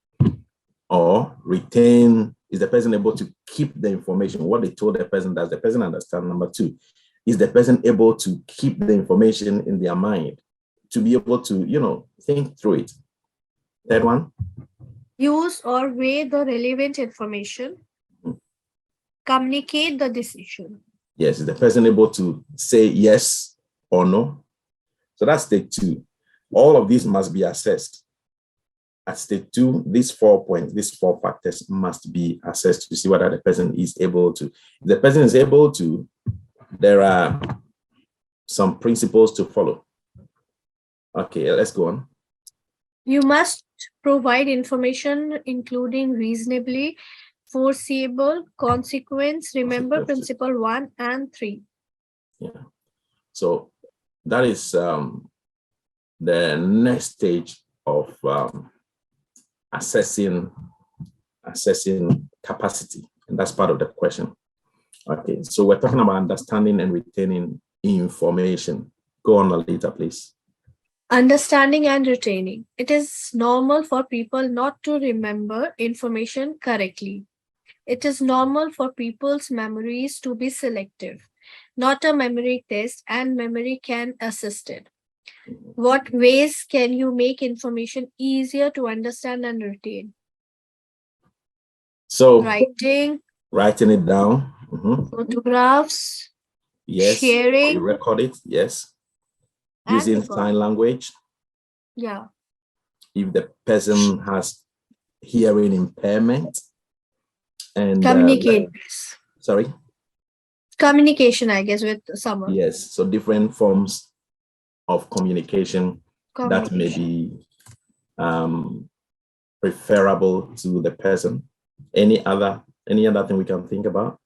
or retain, is the person able to keep the information, what they told the person, does the person understand? Number 2, is the person able to keep the information in their mind, to be able to, think through it? Third one. Use or weigh the relevant information. Communicate the decision. Yes, is the person able to say yes or no? So that's stage 2. All of these must be assessed. At stage 2, these 4 points, these 4 factors must be assessed to see whether the person is able to. If the person is able to, there are some principles to follow. Okay, let's go on. You must provide information including reasonably foreseeable consequence. Remember principle 1 and 3. Yeah. So that is the next stage of assessing capacity, and that's part of the question. Okay, so we're talking about understanding and retaining information. Go on, Lalita, please. Understanding and retaining. It is normal for people not to remember information correctly. It is normal for people's memories to be selective, not a memory test, and memory can assist it. What ways can you make information easier to understand and retain? So Writing it down. photographs, Yes. sharing, You record it. Yes. and Using record. sign language. Yeah. If the person has hearing impairment and sorry. Communication, I guess, with someone. Yes. So different forms of communication that may be preferable to the person. Any other thing we can think about?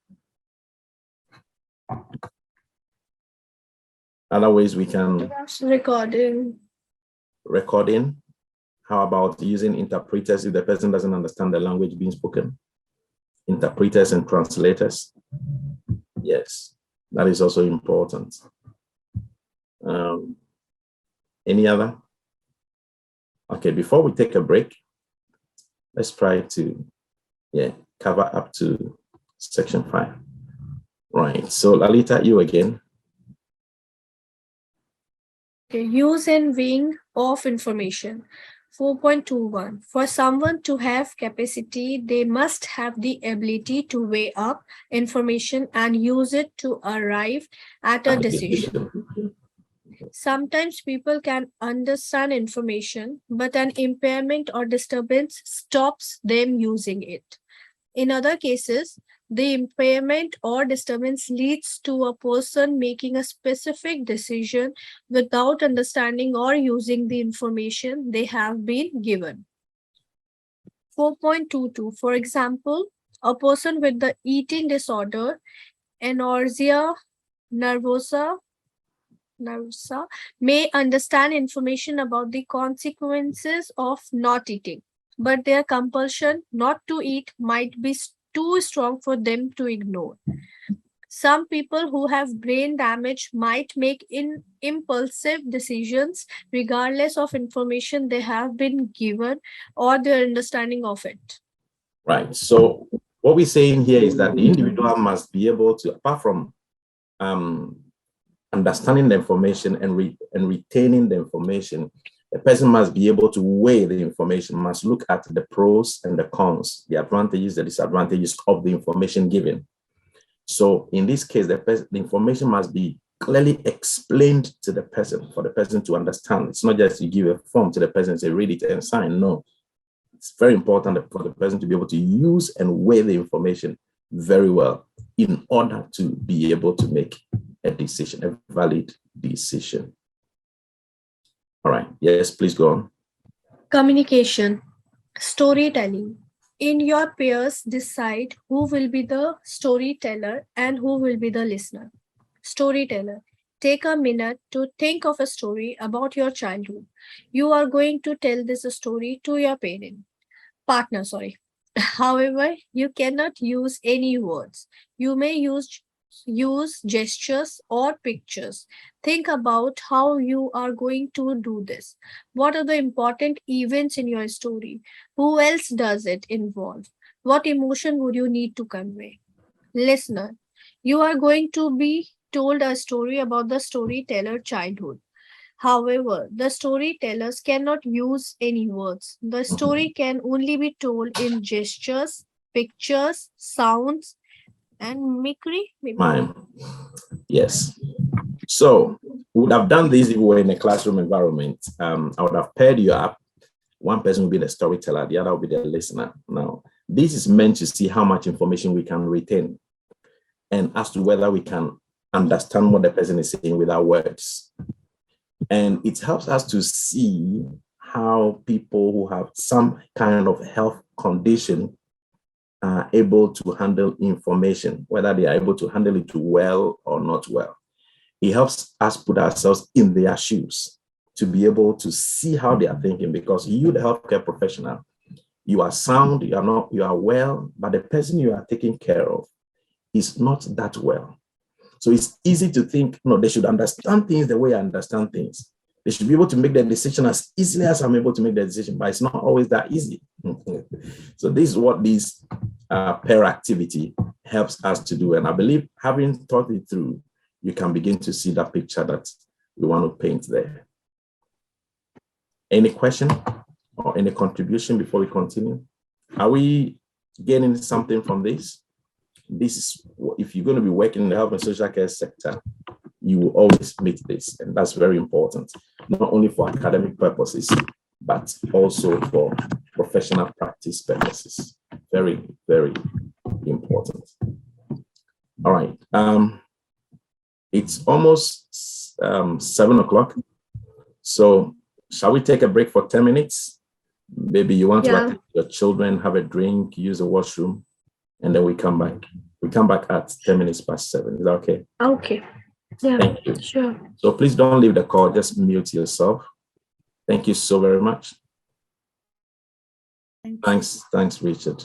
Other ways we can recording. How about using interpreters if the person doesn't understand the language being spoken? Interpreters and translators. Yes, that is also important. Any other? Okay, before we take a break, let's try to cover up to section 5. Right, so Lalita, you again. Okay, use and weighing of information. 4.21. For someone to have capacity, they must have the ability to weigh up information and use it to arrive at a decision. Sometimes people can understand information, but an impairment or disturbance stops them using it. In other cases, the impairment or disturbance leads to a person making a specific decision without understanding or using the information they have been given. 4.22. For example, a person with the eating disorder, anorexia nervosa, may understand information about the consequences of not eating, but their compulsion not to eat might be too strong for them to ignore. Some people who have brain damage might make impulsive decisions regardless of information they have been given or their understanding of it. Right. So what we're saying here is that the individual must be able to, apart from understanding the information and retaining the information, a person must be able to weigh the information, must look at the pros and the cons, the advantages, the disadvantages of the information given. So in this case, the information must be clearly explained to the person for the person to understand. It's not just you give a form to the person and say, read it and sign. No, it's very important for the person to be able to use and weigh the information very well in order to be able to make a decision, a valid decision. All right. Yes, please go on. Communication, storytelling. In your peers, decide who will be the storyteller and who will be the listener. Storyteller. Take a minute to think of a story about your childhood. You are going to tell this story to your partner. However, you cannot use any words. You may use gestures or pictures. Think about how you are going to do this. What are the important events in your story? Who else does it involve? What emotion would you need to convey? Listener, you are going to be told a story about the storyteller childhood. However, the storytellers cannot use any words. The story can only be told in gestures, pictures, sounds, and mimicry. Mime. Yes. So We would have done this if we were in a classroom environment. I would have paired you up. One person will be the storyteller, the other will be the listener. Now, this is meant to see how much information we can retain and as to whether we can understand what the person is saying without words. And it helps us to see how people who have some kind of health condition are able to handle information, whether they are able to handle it well or not well. It helps us put ourselves in their shoes to be able to see how they are thinking, because you, the healthcare professional, you are sound, you are well, but the person you are taking care of is not that well. So it's easy to think, no, they should understand things the way I understand things. They should be able to make the decision as easily as I'm able to make the decision, but it's not always that easy. So this is what this pair activity helps us to do. And I believe having thought it through, you can begin to see that picture that we want to paint there. Any question or any contribution before we continue? Are we gaining something from this? This is, if you're going to be working in the health and social care sector, you will always meet this. And that's very important, not only for academic purposes, but also for professional practice purposes. Very, very important. All right. It's almost 7 o'clock. So shall we take a break for 10 minutes? Maybe you want to attend your children, have a drink, use the washroom, and then we come back. We come back at 10 minutes past 7. Is that okay? Okay. Yeah, thank you. sure. So please don't leave the call, just mute yourself. Thank you so very much. Thanks, Richard.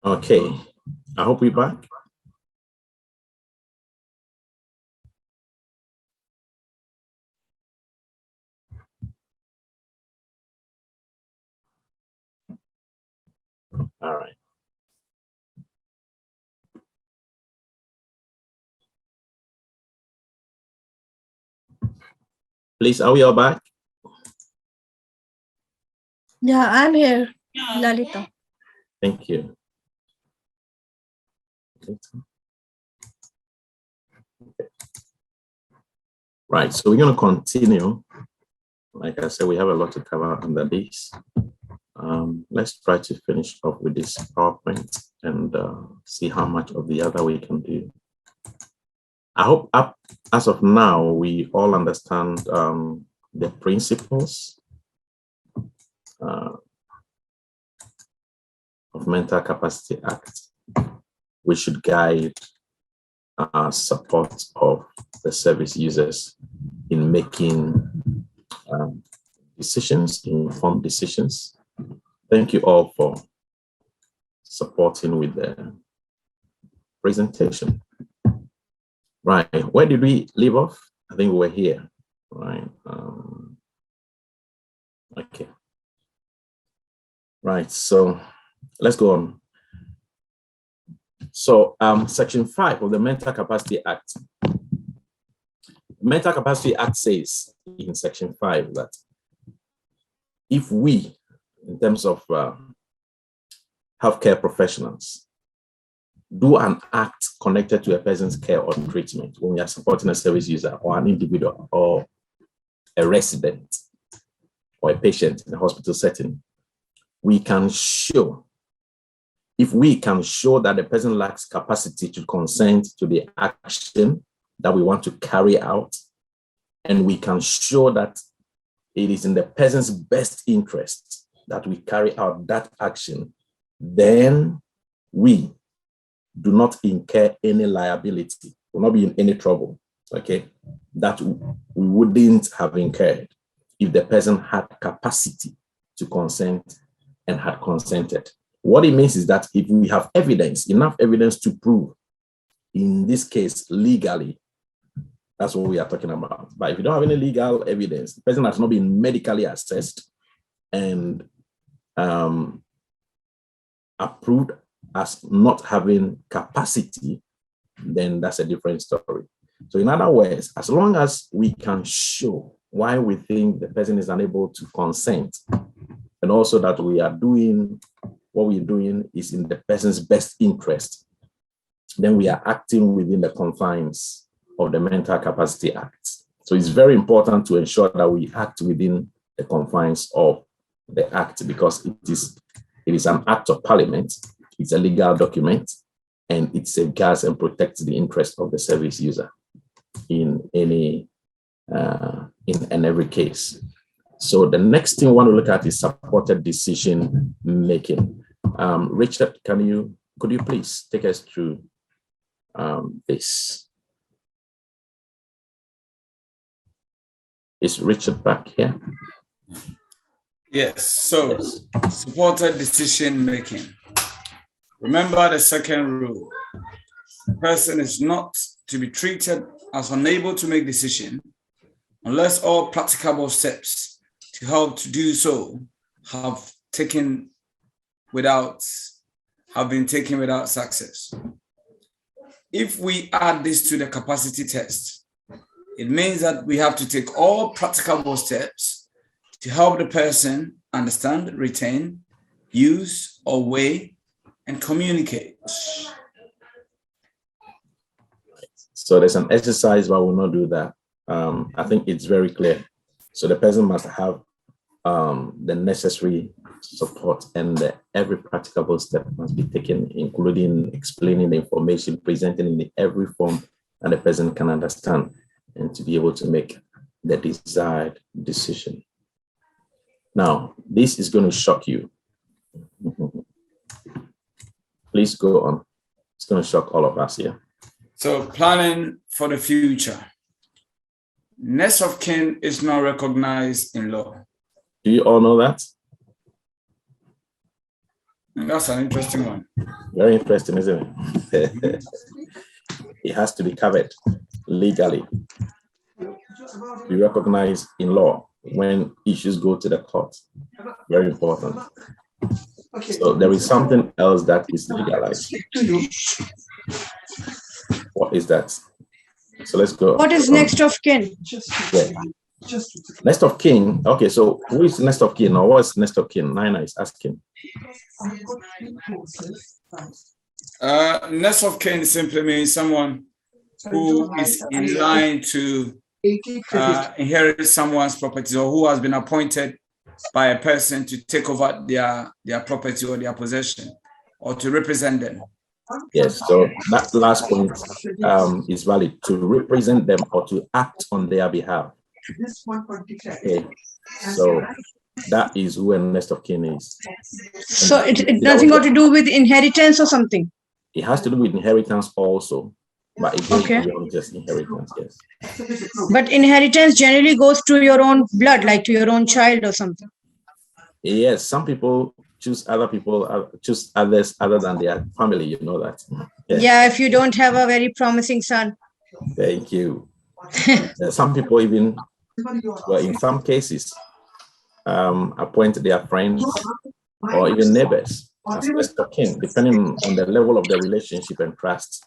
Okay, I hope we're back. All right. Please, are we all back? Yeah, I'm here, Lalita. Thank you. Right, so we're going to continue. Like I said, we have a lot to cover under this. Let's try to finish off with this PowerPoint and see how much of the other we can do. I hope as of now, we all understand the principles of Mental Capacity Act, which should guide support of the service users in making decisions, informed decisions. Thank you all for supporting with the presentation. Right, where did we leave off? I think we were here, right? Okay. Right, so let's go on. So Section 5 of the Mental Capacity Act. The Mental Capacity Act says in Section 5 that if we, in terms of healthcare professionals, do an act connected to a person's care or treatment when we are supporting a service user or an individual or a resident or a patient in a hospital setting, we can show, if we can show that the person lacks capacity to consent to the action that we want to carry out, and we can show that it is in the person's best interest that we carry out that action, then we do not incur any liability, will not be in any trouble, okay, that we wouldn't have incurred if the person had capacity to consent and had consented. What it means is that if we have evidence, enough evidence to prove, in this case, legally, that's what we are talking about. But if you don't have any legal evidence, the person has not been medically assessed and approved as not having capacity, then that's a different story. So in other words, as long as we can show why we think the person is unable to consent, and also that we are doing what we're doing is in the person's best interest, then we are acting within the confines of the Mental Capacity Act. So it's very important to ensure that we act within the confines of the act, because it is an act of parliament. It's a legal document, and it safeguards and protects the interest of the service user in every case. So the next thing we want to look at is supported decision making. Richard, could you please take us through this? Is Richard back here? Yes, so yes. Supported decision making. Remember the second rule. The person is not to be treated as unable to make decision unless all practicable steps to help to do so have been taken without success. If we add this to the capacity test, it means that we have to take all practicable steps to help the person understand, retain, use, or weigh, and communicate. So there's an exercise, but we'll not do that. I think it's very clear. So the person must have the necessary support, and every practicable step must be taken, including explaining the information, presenting in every form that the person can understand, and to be able to make the desired decision. Now, this is going to shock you. Please go on. It's going to shock all of us here. So, planning for the future. Next of kin is not recognized in law. Do you all know that? That's an interesting one. Very interesting, isn't it? It has to be covered legally. Be recognized in law when issues go to the court. Very important. So there is something else that is legalized. What is that? So let's go. What is next of kin? Yeah. Next of kin. Okay, so who is next of kin, or what's next of kin? Nina is asking. Next of kin simply means someone who is in line to inherit someone's property, or who has been appointed by a person to take over their property or their possession, or to represent them. Yes, so that last point is valid, to represent them or to act on their behalf. Okay, so that is who a next of kin is. So it doesn't got to do with inheritance or something? It has to do with inheritance also, but it goes Okay. beyond just inheritance, yes. But inheritance generally goes to your own blood, like to your own child or something. Yes, some people choose choose others other than their family, you know that. Yes. Yeah, if you don't have a very promising son. Thank you. Some people even, well, in some cases, appoint their friends or even neighbors as next of kin, depending on the level of the relationship and trust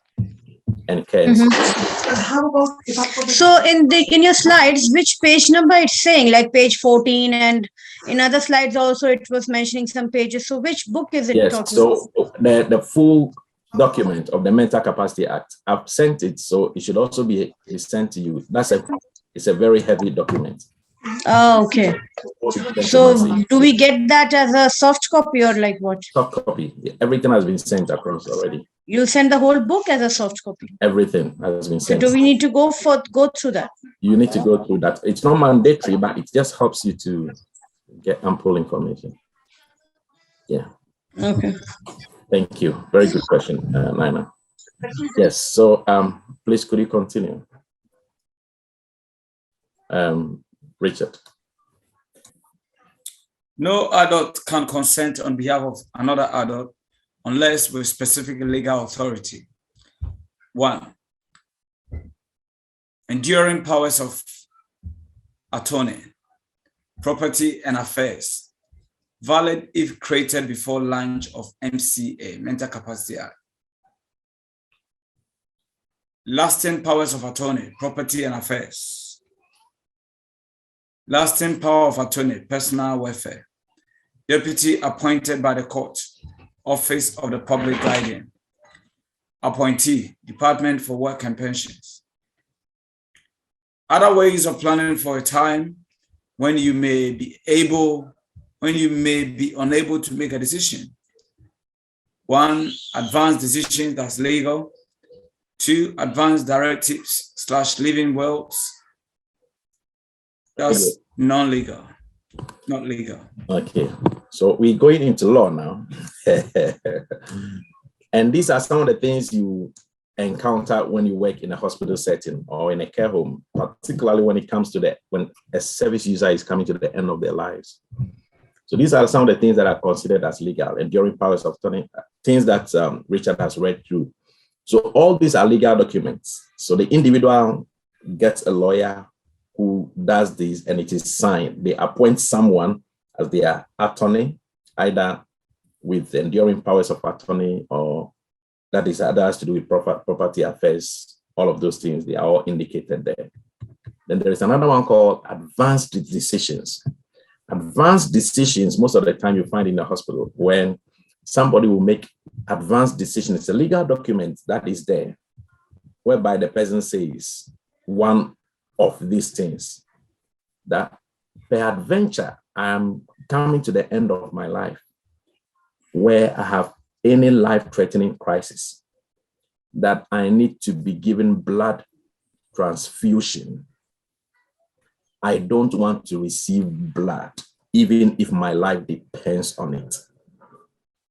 and care. So in your slides, which page number it's saying, like page 14, and in other slides also it was mentioning some pages. So which book is it Yes, talking so the full document of the Mental Capacity Act, I've sent it, so it should also be sent to you. It's a very heavy document. Oh, okay. So do we get that as a soft copy or like what? Soft copy. Everything has been sent across already. You'll send the whole book as a soft copy. Everything has been So sent. do we need to go through that? You need to go through that. It's not mandatory, but it just helps you to get ample information. Yeah. Okay. Thank you. Very good question, Nina. Yes. So please, could you continue? Richard. No adult can consent on behalf of another adult unless with specific legal authority. 1. Enduring powers of attorney, property and affairs, valid if created before launch of MCA, Mental Capacity Act. Lasting powers of attorney, property and affairs. Lasting power of attorney, personal welfare. Deputy appointed by the court, Office of the Public Guardian. Appointee, Department for Work and Pensions. Other ways of planning for a time when you may be unable to make a decision. 1, advanced decision that's legal. 2, advanced directives / living wills. That's non-legal, not legal. Okay, so we're going into law now. And these are some of the things you encounter when you work in a hospital setting or in a care home, particularly when it comes to when a service user is coming to the end of their lives. So these are some of the things that are considered as legal, enduring powers of attorney, things that Richard has read through. So all these are legal documents. So the individual gets a lawyer who does this, and it is signed. They appoint someone as their attorney, either with enduring powers of attorney, or that has to do with property affairs. All of those things, they are all indicated there. Then there is another one called advanced decisions. Advanced decisions, most of the time you find in the hospital, when somebody will make advanced decisions. It's a legal document that is there, whereby the person says one of these things, that peradventure I am coming to the end of my life where I have any life-threatening crisis, that I need to be given blood transfusion. I don't want to receive blood, even if my life depends on it.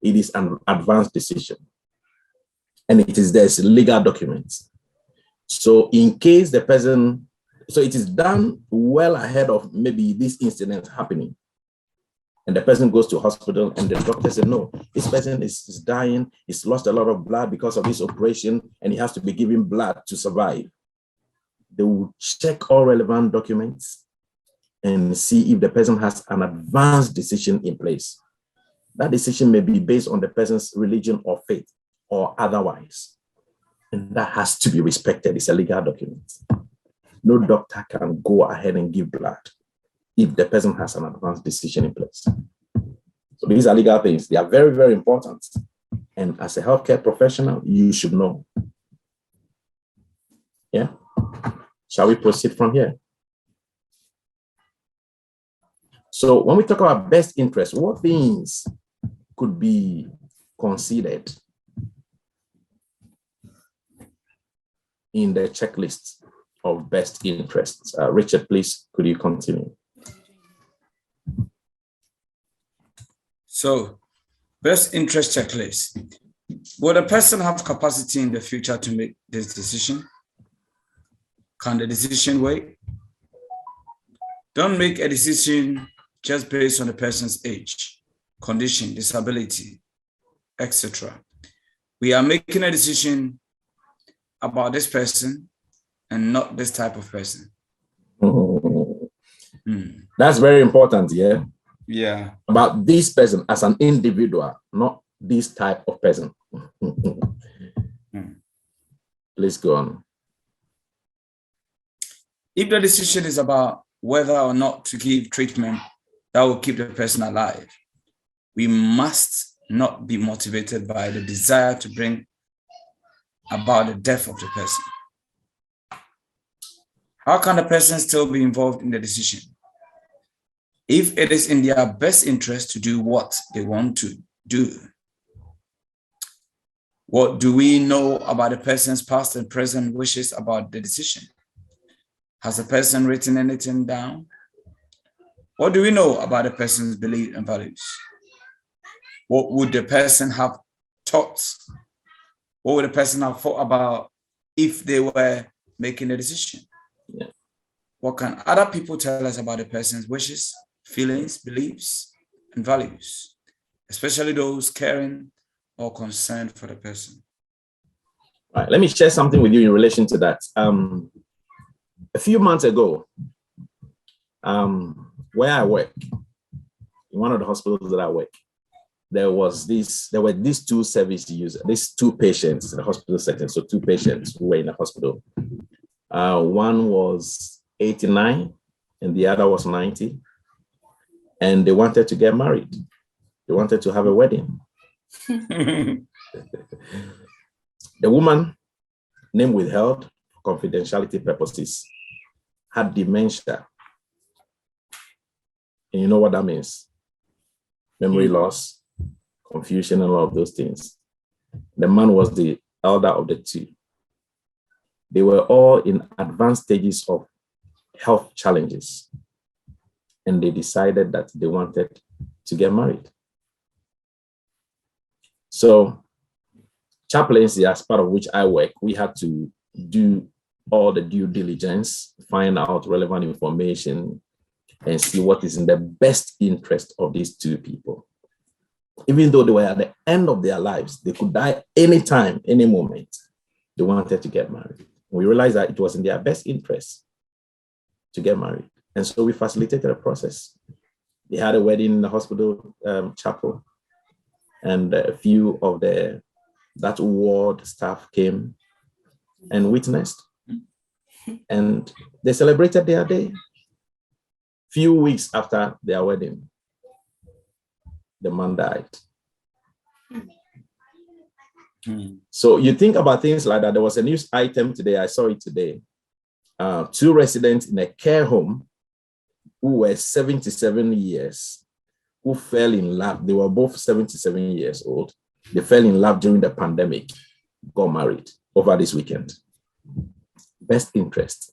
It is an advanced decision. And there's legal documents. So in case the person, so it is done well ahead of maybe this incident happening. And the person goes to hospital and the doctor said, no, this person is dying. He's lost a lot of blood because of this operation and he has to be given blood to survive. They will check all relevant documents and see if the person has an advanced decision in place. That decision may be based on the person's religion or faith or otherwise. And that has to be respected. It's a legal document. No doctor can go ahead and give blood if the person has an advanced decision in place. So these are legal things. They are very, very important. And as a healthcare professional, you should know. Yeah. Shall we proceed from here? So when we talk about best interest, what things could be considered in the checklist of best interests? Richard, please, could you continue? So, best interest checklist. Will the person have capacity in the future to make this decision? Can the decision wait? Don't make a decision just based on the person's age, condition, disability, etc. We are making a decision about this person and not this type of person. That's very important, yeah? Yeah. About this person as an individual, not this type of person. Please go on. If the decision is about whether or not to give treatment that will keep the person alive, we must not be motivated by the desire to bring about the death of the person. How can the person still be involved in the decision? If it is in their best interest to do what they want to do. What do we know about the person's past and present wishes about the decision? Has the person written anything down? What do we know about the person's beliefs and values? What would the person have thought? What would the person have thought about if they were making a decision? Yeah. What can other people tell us about the person's wishes, feelings, beliefs, and values, especially those caring or concerned for the person? All right, let me share something with you in relation to that. A few months ago, where I work, in one of the hospitals that I work, there were these two service users, these two patients in the hospital setting. So two patients who were in the hospital. One was 89 and the other was 90. And they wanted to get married. They wanted to have a wedding. The woman, name withheld for confidentiality purposes, had dementia. And you know what that means? Memory loss, confusion, and all of those things. The man was the elder of the two. They were all in advanced stages of health challenges. And they decided that they wanted to get married. So chaplaincy, as part of which I work, we had to do all the due diligence, find out relevant information, and see what is in the best interest of these two people. Even though they were at the end of their lives, they could die anytime, any moment. They wanted to get married. We realized that it was in their best interest to get married. And so we facilitated the process. They had a wedding in the hospital chapel, and a few of that ward staff came and witnessed. And they celebrated their day. Few weeks after their wedding, the man died. So you think about things like that. There was a news item today, I saw it today. Two residents in a care home who were 77 years, who fell in love. They were both 77 years old. They fell in love during the pandemic, got married over this weekend. Best interest.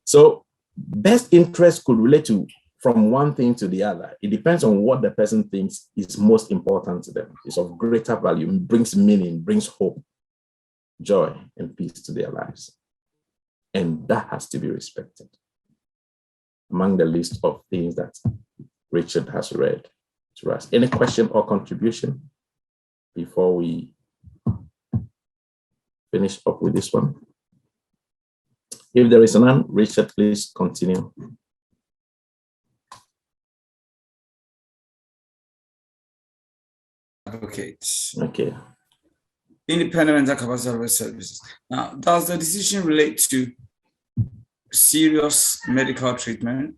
So best interest could relate to from one thing to the other. It depends on what the person thinks is most important to them. It's of greater value, brings meaning, brings hope, joy, and peace to their lives. And that has to be respected among the list of things that Richard has read to us. Any question or contribution before we finish up with this one? If there is none, Richard, please continue. Advocates. Okay. Independent mental capacity services. Now, does the decision relate to serious medical treatment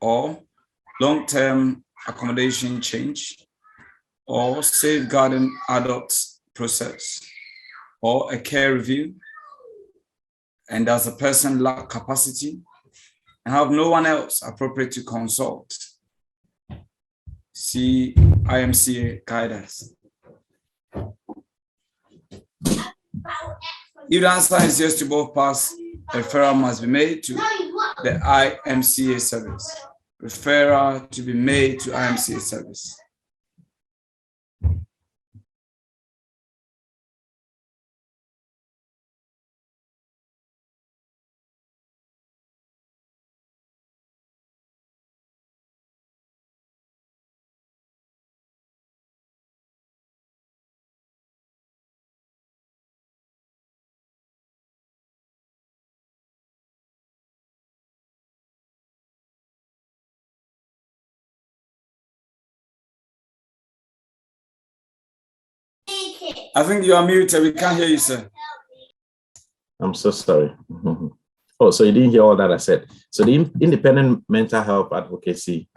or long-term accommodation change or safeguarding adults process or a care review? And does the person lack capacity and have no one else appropriate to consult? See IMCA guidance. If the answer is yes to both parts, a referral must be made to the IMCA service. Referral to be made to IMCA service. I think you are muted. We can't hear you, sir. I'm so sorry. Oh, so you didn't hear all that I said. So the independent mental health advocacy,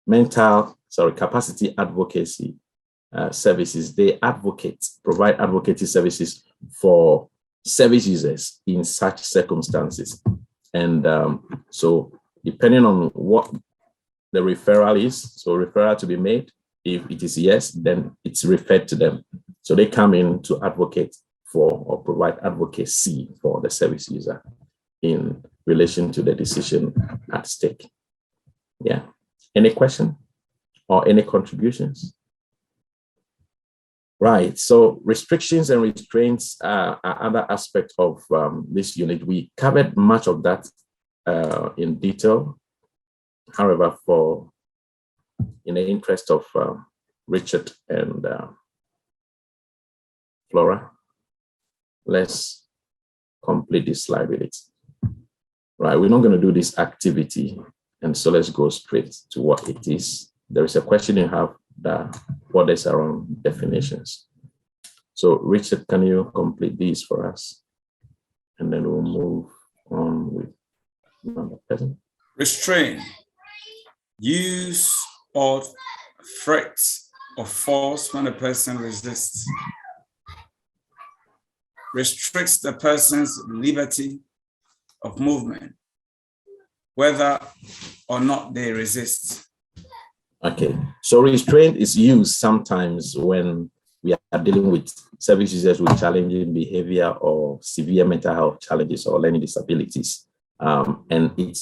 capacity advocacy services, they provide advocacy services for service users in such circumstances. And so depending on what the referral is, so referral to be made, if it is yes, then it's referred to them. So they come in to advocate for or provide advocacy for the service user in relation to the decision at stake. Yeah. Any question or any contributions? Right. So restrictions and restraints are other aspects of this unit. We covered much of that in detail. However, in the interest of Richard and Flora, let's complete this slide with it. Right, we're not going to do this activity, and so let's go straight to what it is. There is a question you have that borders around definitions. So Richard, can you complete these for us? And then we'll move on with another person. Restrain. Use of threat or force when a person resists. Restricts the person's liberty of movement, whether or not they resist. Okay, so restraint is used sometimes when we are dealing with service users with challenging behavior or severe mental health challenges or learning disabilities. And it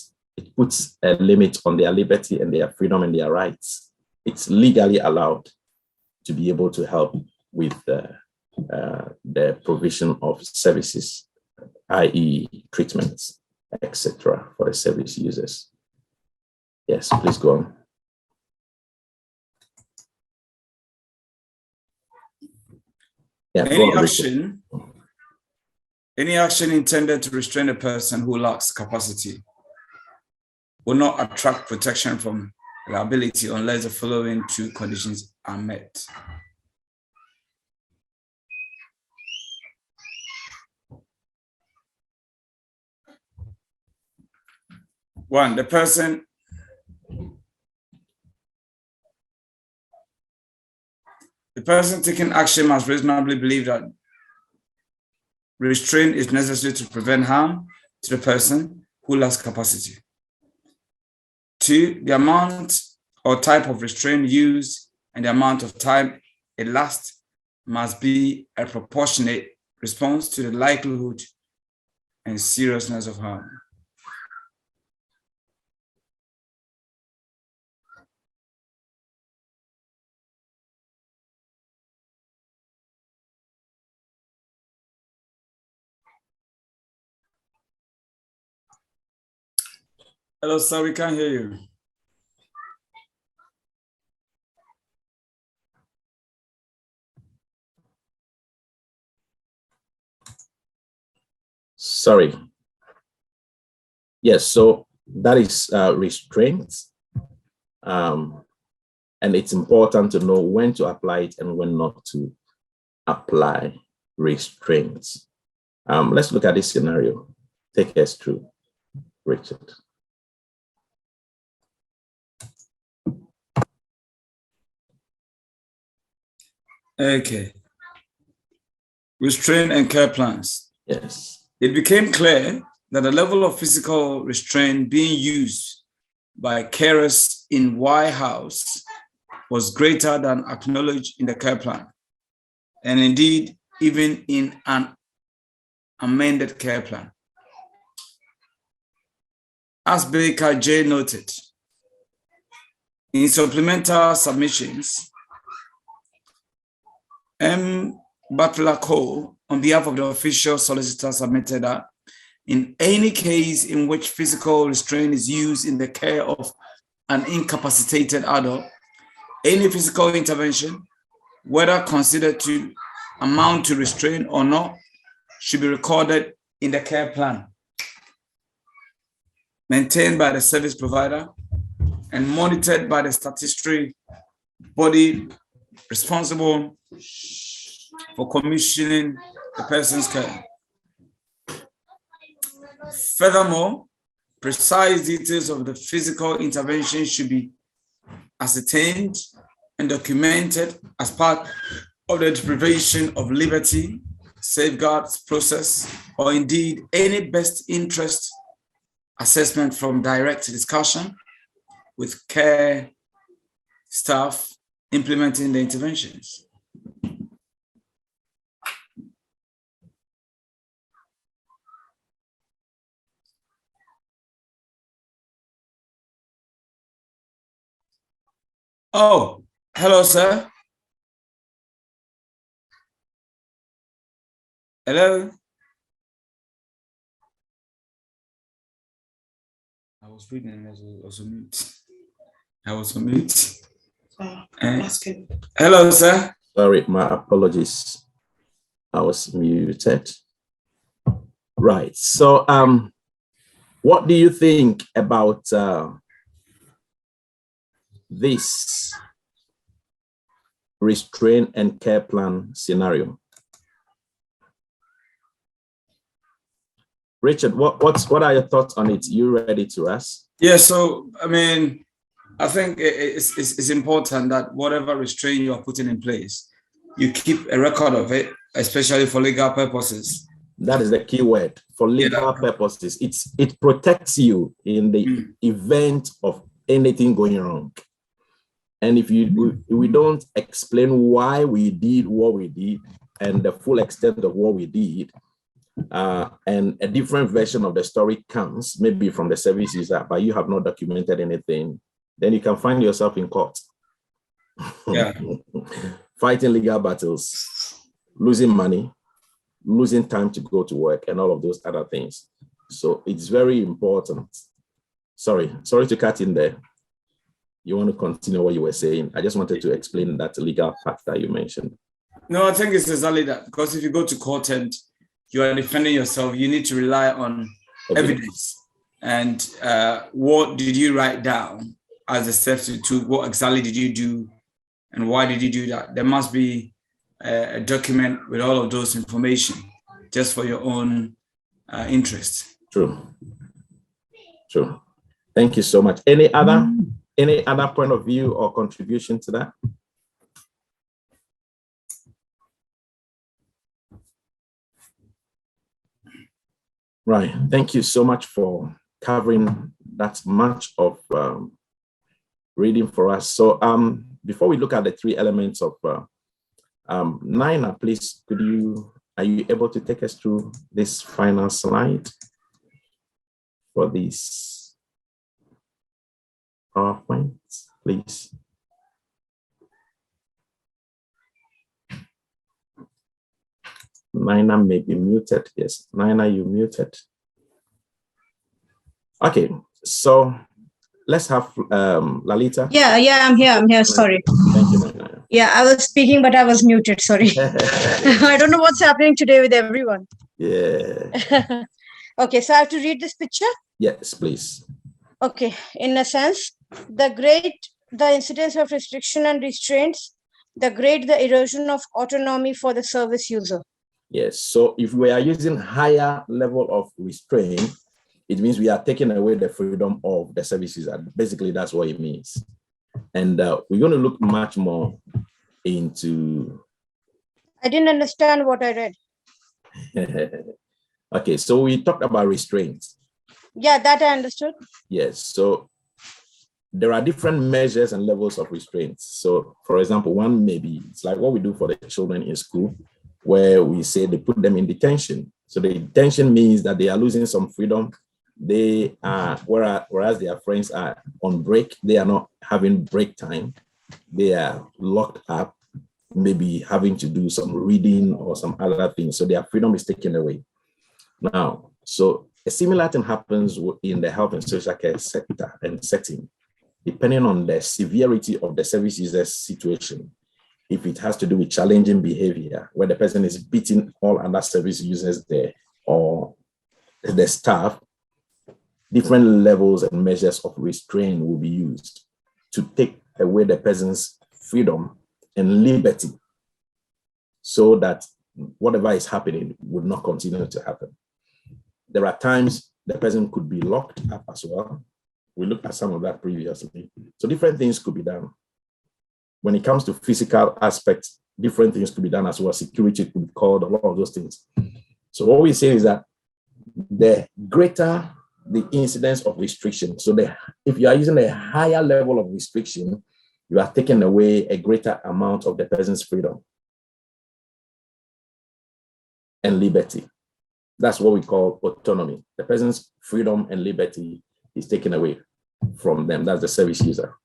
puts a limit on their liberty and their freedom and their rights. It's legally allowed to be able to help with the provision of services, i.e. treatments, etc., for the service users. Yes, please go on. Yeah, any action intended to restrain a person who lacks capacity will not attract protection from liability unless the following two conditions are met. One, the person taking action must reasonably believe that restraint is necessary to prevent harm to the person who lacks capacity. Two, the amount or type of restraint used and the amount of time it lasts must be a proportionate response to the likelihood and seriousness of harm. Hello, sir, we can't hear you. Sorry. Yes, so that is restraint. And it's important to know when to apply it and when not to apply restraints. Let's look at this scenario. Take us through, Richard. Okay. Restraint and care plans. Yes. It became clear that the level of physical restraint being used by carers in Y house was greater than acknowledged in the care plan, and indeed even in an amended care plan. As Baker J. noted, in supplemental submissions, M. Butler Cole, on behalf of the official solicitor, submitted that in any case in which physical restraint is used in the care of an incapacitated adult, any physical intervention, whether considered to amount to restraint or not, should be recorded in the care plan, maintained by the service provider and monitored by the statutory body responsible for commissioning the person's care. Furthermore, precise details of the physical intervention should be ascertained and documented as part of the deprivation of liberty safeguards process, or indeed any best interest assessment from direct discussion with care staff implementing the interventions. Oh, hello, sir. Hello. I was reading and I was on mute. I was on mute. Hello, sir. Sorry, my apologies. I was muted. Right. So, what do you think about this restraint and care plan scenario? Richard, what are your thoughts on it? You ready to ask? Yeah, so I mean, I think it's important that whatever restraint you are putting in place, you keep a record of it, especially for legal purposes. That is the key word, for legal purposes. It protects you in the event of anything going wrong. And if we don't explain why we did what we did and the full extent of what we did, and a different version of the story comes, maybe from the service user, but you have not documented anything, then you can find yourself in court. Yeah. Fighting legal battles, losing money, losing time to go to work, and all of those other things. So it's very important. Sorry to cut in there. You want to continue what you were saying? I just wanted to explain that legal fact that you mentioned. No, I think it's exactly that, because if you go to court and you are defending yourself, you need to rely on evidence. And what did you write down as the steps you took? What exactly did you do? And why did you do that? There must be a document with all of those information just for your own interest. True. Thank you so much. Any other point of view or contribution to that? Right. Thank you so much for covering that much of reading for us. So before we look at the three elements of Nina, please, are you able to take us through this final slide for these PowerPoints, please? Nina may be muted. Yes, Nina, you muted. Okay, so let's have Lalita. Yeah, I'm here. Sorry. Thank you, Nana. Yeah, I was speaking, but I was muted. Sorry. I don't know what's happening today with everyone. Yeah. Okay, so I have to read this picture. Yes, please. Okay, in a sense, the incidence of restriction and restraints, the erosion of autonomy for the service user. Yes. So if we are using higher level of restraint, it means we are taking away the freedom of the service user. Basically, that's what it means. And we're going to look much more into. I didn't understand what I read. Okay, so we talked about restraints. Yeah, that I understood. Yes. So there are different measures and levels of restraints. So, for example, one maybe it's like what we do for the children in school, where we say they put them in detention. So the detention means that they are losing some freedom. They are, whereas their friends are on break, they are not having break time. They are locked up, maybe having to do some reading or some other things. So their freedom is taken away. Now, so a similar thing happens in the health and social care sector and setting, depending on the severity of the service user's situation. If it has to do with challenging behavior, where the person is beating all other service users there or the staff, different levels and measures of restraint will be used to take away the person's freedom and liberty so that whatever is happening would not continue to happen. There are times the person could be locked up as well. We looked at some of that previously. So different things could be done. When it comes to physical aspects, different things could be done as well. Security could be called, a lot of those things. So what we say is that the greater the incidence of restriction, so if you are using a higher level of restriction, you are taking away a greater amount of the person's freedom and liberty. That's what we call autonomy. The person's freedom and liberty is taken away from them. That's the service user.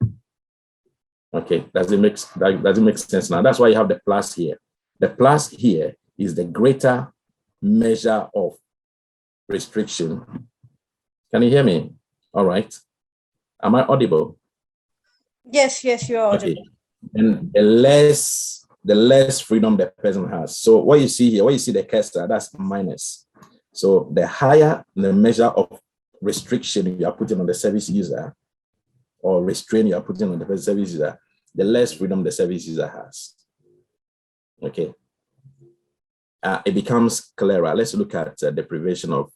Okay, does it make sense now? That's why you have the plus here. The plus here is the greater measure of restriction. Can you hear me? All right. Am I audible? Yes, you are audible. Okay. And the less freedom the person has. So what you see here, what you see the cursor, that's minus. So the higher the measure of restriction you are putting on the service user or restraint you are putting on the service user, the less freedom the service user has. Okay. It becomes clearer. Let's look at deprivation of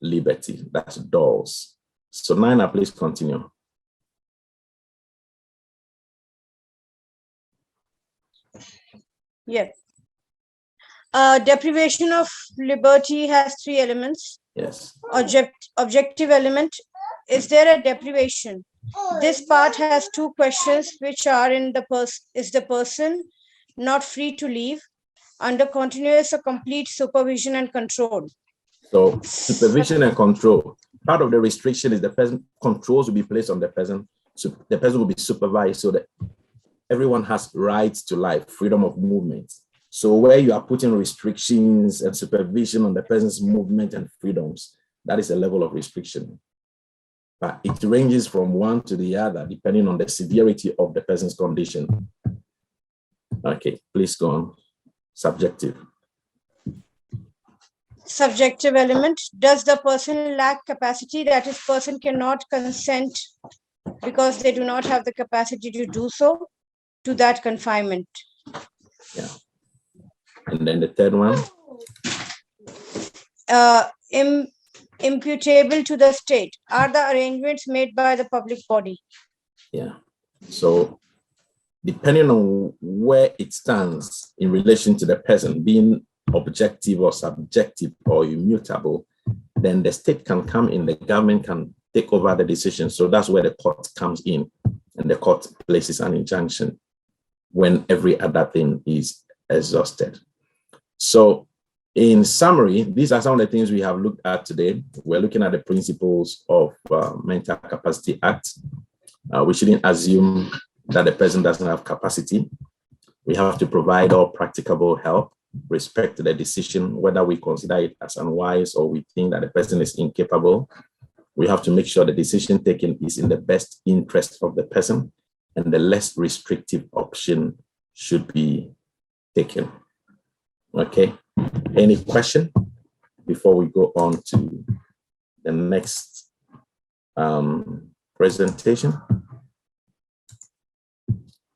liberty. That's dolls. So Nina, please continue. Yes. Deprivation of liberty has three elements. Yes. Objective element. Is there a deprivation? This part has two questions, which are is the person not free to leave under continuous or complete supervision and control? So supervision and control. Part of the restriction is the person, controls will be placed on the person. So the person will be supervised so that everyone has rights to life, freedom of movement. So where you are putting restrictions and supervision on the person's movement and freedoms, that is a level of restriction. But it ranges from one to the other, depending on the severity of the person's condition. Okay, please go on. Subjective. Subjective element. Does the person lack capacity? That is, person cannot consent because they do not have the capacity to do so to that confinement. Yeah. And then the third one. Imputable to the state. Are the arrangements made by the public body? Yeah. So depending on where it stands in relation to the person, being objective or subjective or immutable, then the state can come in, the government can take over the decision. So that's where the court comes in, and the court places an injunction when every other thing is exhausted. So in summary, these are some of the things we have looked at today. We're looking at the principles of Mental Capacity Act. We shouldn't assume that the person doesn't have capacity. We have to provide all practicable help, respect the decision, whether we consider it as unwise or we think that the person is incapable. We have to make sure the decision taken is in the best interest of the person, and the less restrictive option should be taken. Okay. Any question before we go on to the next presentation?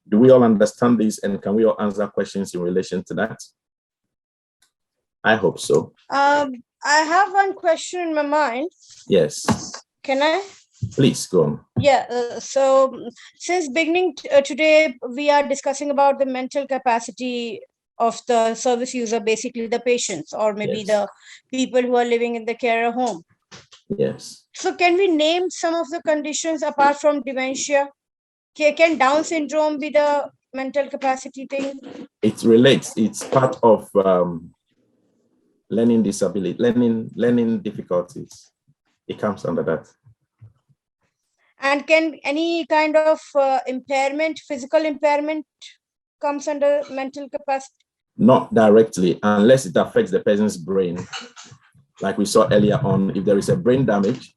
Do we all understand this, and can we all answer questions in relation to that? I hope so. I have one question in my mind. Yes. Can I? Please go on. Yeah. So since beginning today, we are discussing about the mental capacity of the service user, basically the patients, or maybe Yes. the people who are living in the care home. Yes. So can we name some of the conditions apart from dementia? Can Down syndrome be the mental capacity thing? It relates. It's part of learning disability, learning difficulties. It comes under that. And can any kind of impairment, physical impairment, comes under mental capacity? Not directly, unless it affects the person's brain. Like we saw earlier on, if there is a brain damage,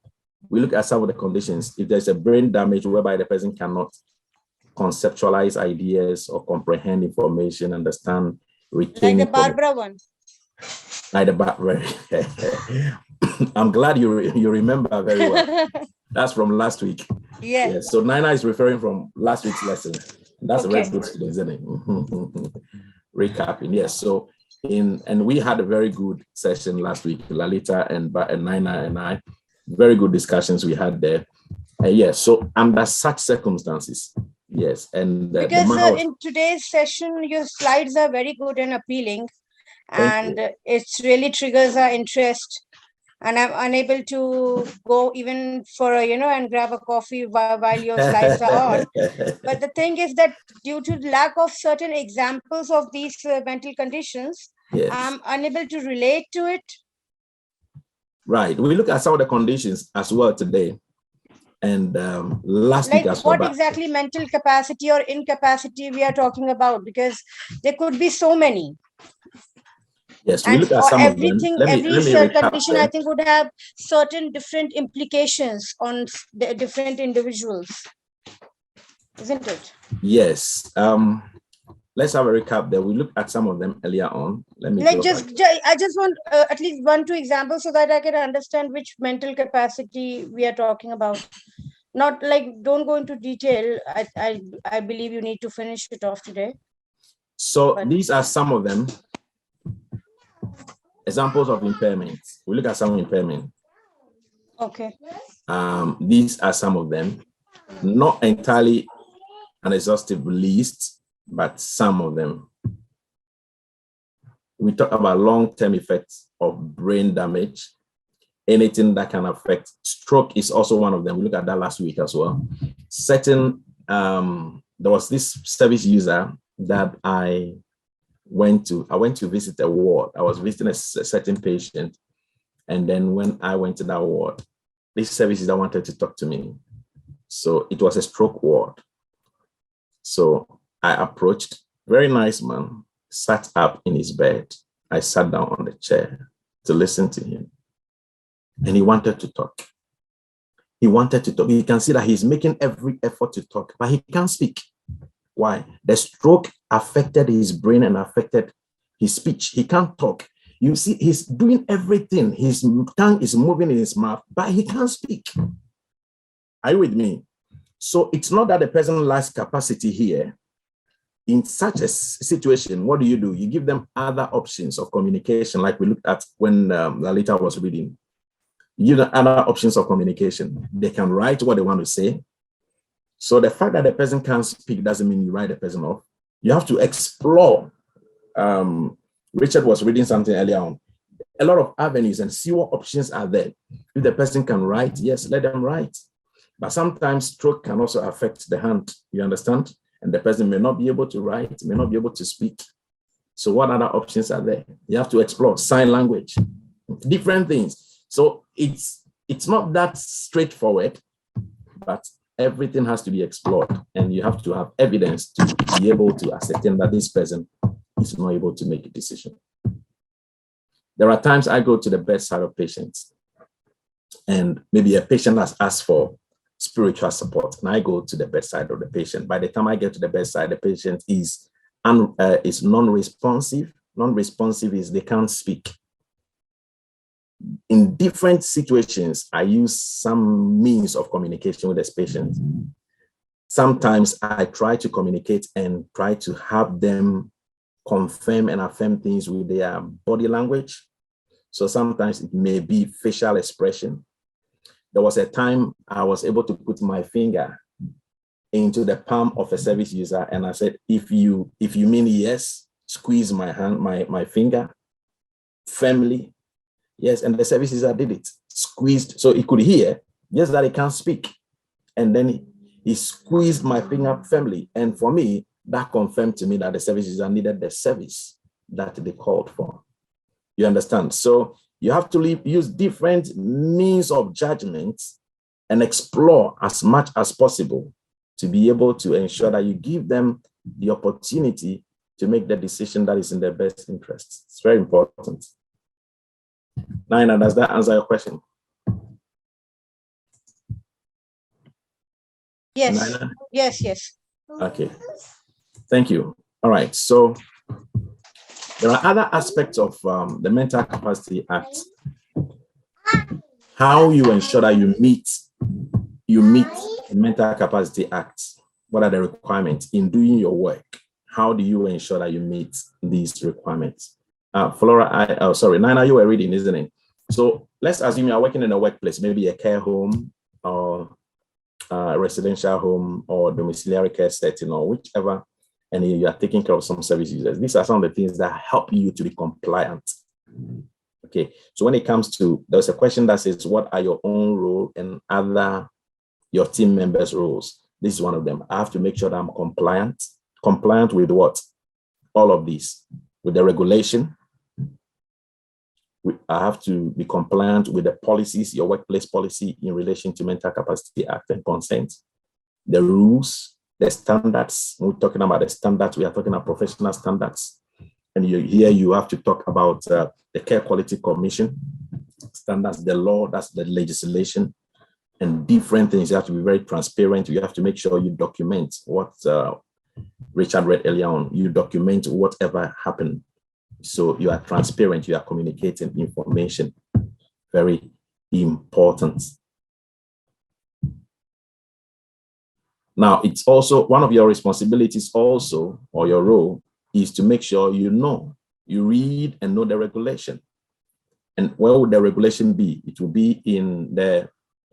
we look at some of the conditions. If there's a brain damage whereby the person cannot conceptualize ideas or comprehend information, understand, retain. Like the Barbara one. Like the Barbara. I'm glad you remember very well. That's from last week. Yeah. Yes. So Nina is referring from last week's lesson. That's Okay. a very good student, isn't it? Recapping. Yes. So and we had a very good session last week. Lalita and Nina and I, very good discussions we had there. Yes. So under such circumstances, yes. And because in today's session, your slides are very good and appealing, and it really triggers our interest. And I'm unable to go even for and grab a coffee while your slides are on. But the thing is that due to lack of certain examples of these mental conditions, yes. I'm unable to relate to it. Right. We look at some of the conditions as well today. And last week as well. What exactly mental capacity or incapacity we are talking about? Because there could be so many. Yes, we look at some everything, of them. every condition, I think, would have certain different implications on the different individuals, isn't it? Yes. Let's have a recap there. We looked at some of them earlier on. Let me I just want at least 1-2 examples so that I can understand which mental capacity we are talking about. Not like, don't go into detail. I believe you need to finish it off today. So these are some of them. Examples of impairments. We look at some impairment. Okay. These are some of them. Not entirely an exhaustive list, but some of them. We talk about long-term effects of brain damage. Anything that can affect stroke is also one of them. We looked at that last week as well. Certain, there was this service user that I went to visit a ward. I was visiting a certain patient. And then when I went to that ward, this service user wanted to talk to me. So it was a stroke ward. So I approached, very nice man, sat up in his bed. I sat down on the chair to listen to him. And he wanted to talk. He wanted to talk. You can see that he's making every effort to talk, but he can't speak. Why? The stroke affected his brain and affected his speech. He can't talk. You see, he's doing everything. His tongue is moving in his mouth, but he can't speak. Are you with me? So it's not that the person lacks capacity here. In such a situation, what do? You give them other options of communication, like we looked at when Lalita was reading. You give them other options of communication. They can write what they want to say. So the fact that the person can't speak doesn't mean you write the person off. You have to explore. Richard was reading something earlier on. A lot of avenues and see what options are there. If the person can write, yes, let them write. But sometimes stroke can also affect the hand, you understand? And the person may not be able to write, may not be able to speak. So what other options are there? You have to explore sign language, different things. So it's not that straightforward, but everything has to be explored, and you have to have evidence to be able to ascertain that this person is not able to make a decision. There are times I go to the bedside of patients, and maybe a patient has asked for spiritual support, and I go to the bedside of the patient. By the time I get to the bedside, the patient is non-responsive. Non-responsive is they can't speak. In different situations, I use some means of communication with this patient. Sometimes I try to communicate and try to have them confirm and affirm things with their body language. So sometimes it may be facial expression. There was a time I was able to put my finger into the palm of a service user, and I said, if you mean yes, squeeze my hand, my finger firmly. Yes, and the service user did it, squeezed, so he could hear, just that he can't speak. And then he squeezed my finger firmly. And for me, that confirmed to me that the service user needed the service that they called for. You understand? So you have to use different means of judgment and explore as much as possible to be able to ensure that you give them the opportunity to make the decision that is in their best interest. It's very important. Nina, does that answer your question? Yes. Nina? Yes. Okay. Thank you. All right. So there are other aspects of the Mental Capacity Act. How you ensure that you meet the Mental Capacity Act. What are the requirements in doing your work? How do you ensure that you meet these requirements? Nina, you were reading, isn't it? So let's assume you are working in a workplace, maybe a care home or a residential home or domiciliary care setting or whichever, and you are taking care of some service users. These are some of the things that help you to be compliant. Okay, so when it comes to, there's a question that says, what are your own role and your team members' roles? This is one of them. I have to make sure that I'm compliant. Compliant with what? All of these. With the regulation. I have to be compliant with the policies, your workplace policy in relation to Mental Capacity Act and consent. The rules, the standards. When we're talking about the standards, we are talking about professional standards. And here you have to talk about the Care Quality Commission standards, the law, that's the legislation, and different things. You have to be very transparent. You have to make sure you document what Richard read earlier on. You document whatever happened. So you are transparent, you are communicating information. Very important. Now, it's also one of your responsibilities also, or your role, is to make sure you read and know the regulation. And where would the regulation be? It will be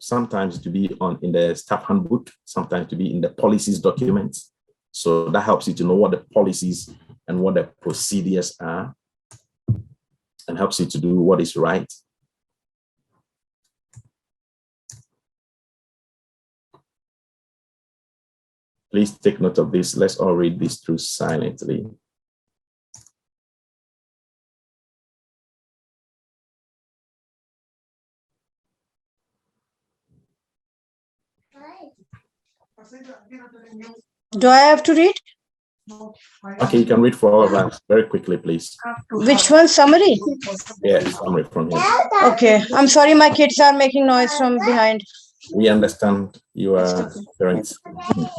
sometimes to be in the staff handbook, sometimes to be in the policies documents. So that helps you to know what the policies and what the procedures are, and helps you to do what is right. Please take note of this. Let's all read this through silently. Do I have to read? Okay, you can read for all of us very quickly, please. Which one? Summary? Yes, summary from here. Okay. I'm sorry, my kids are making noise from behind. We understand you are parents.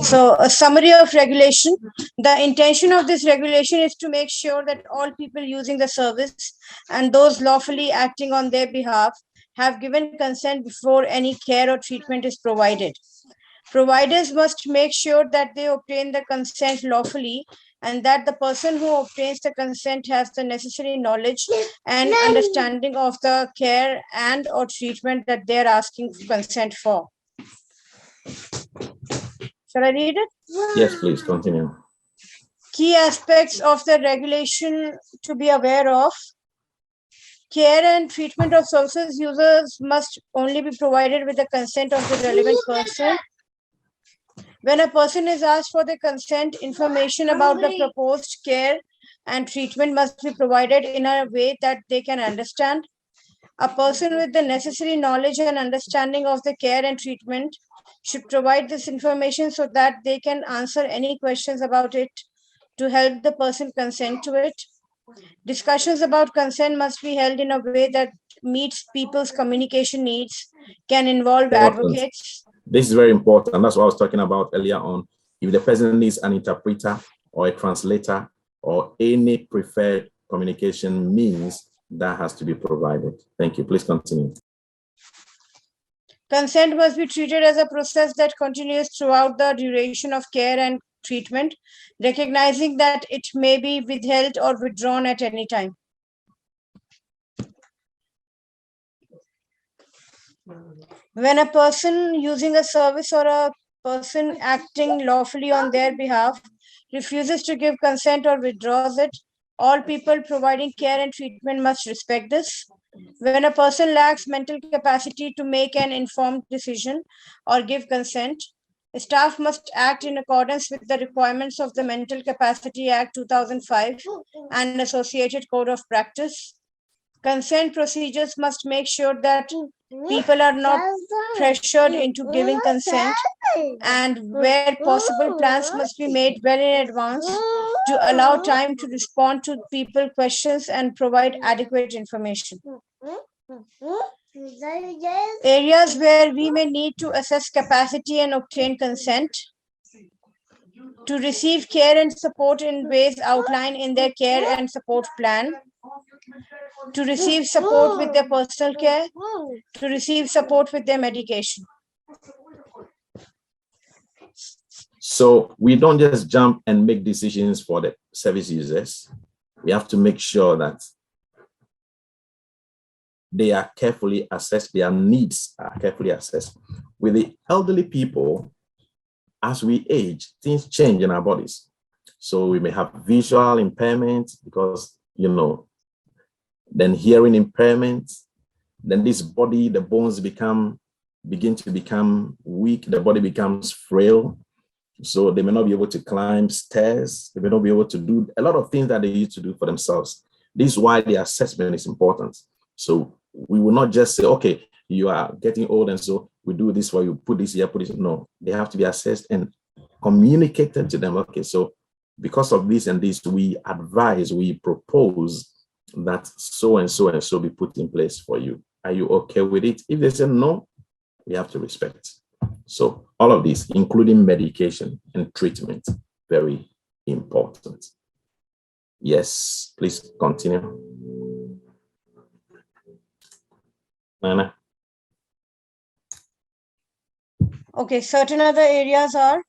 So a summary of regulation. The intention of this regulation is to make sure that all people using the service and those lawfully acting on their behalf have given consent before any care or treatment is provided. Providers must make sure that they obtain the consent lawfully and that the person who obtains the consent has the necessary knowledge and understanding of the care and or treatment that they are asking consent for. Shall I read it? Yes, please continue. Key aspects of the regulation to be aware of. Care and treatment of services users must only be provided with the consent of the relevant person. When a person is asked for the consent, information about the proposed care and treatment must be provided in a way that they can understand. A person with the necessary knowledge and understanding of the care and treatment should provide this information so that they can answer any questions about it to help the person consent to it. Discussions about consent must be held in a way that meets people's communication needs, can involve advocates. This is very important. That's what I was talking about earlier on. If the person needs an interpreter or a translator or any preferred communication means, that has to be provided. Thank you. Please continue. Consent must be treated as a process that continues throughout the duration of care and treatment, recognizing that it may be withheld or withdrawn at any time. When a person using a service or a person acting lawfully on their behalf refuses to give consent or withdraws it, all people providing care and treatment must respect this. When a person lacks mental capacity to make an informed decision or give consent, staff must act in accordance with the requirements of the Mental Capacity Act 2005 and associated code of practice. Consent procedures must make sure that people are not pressured into giving consent, and where possible, plans must be made well in advance to allow time to respond to people's questions and provide adequate information. Areas where we may need to assess capacity and obtain consent: to receive care and support in ways outlined in their care and support plan, to receive support with their personal care, to receive support with their medication. So we don't just jump and make decisions for the service users. We have to make sure that they are carefully assessed, their needs are carefully assessed. With the elderly people, as we age, things change in our bodies. So we may have visual impairment because, then hearing impairment, then this body, the bones begin to become weak, the body becomes frail. So they may not be able to climb stairs, they may not be able to do a lot of things that they used to do for themselves. This is why the assessment is important. So we will not just say, okay, you are getting old and so we do this for you, put this here, put this. No, they have to be assessed and communicated to them. Okay, so because of this and this, we advise, we propose that so and so and so be put in place for you. Are you okay with it? If they say no, we have to respect. So all of this, including medication and treatment, very important. Yes, please continue. Nana. Okay, certain other areas are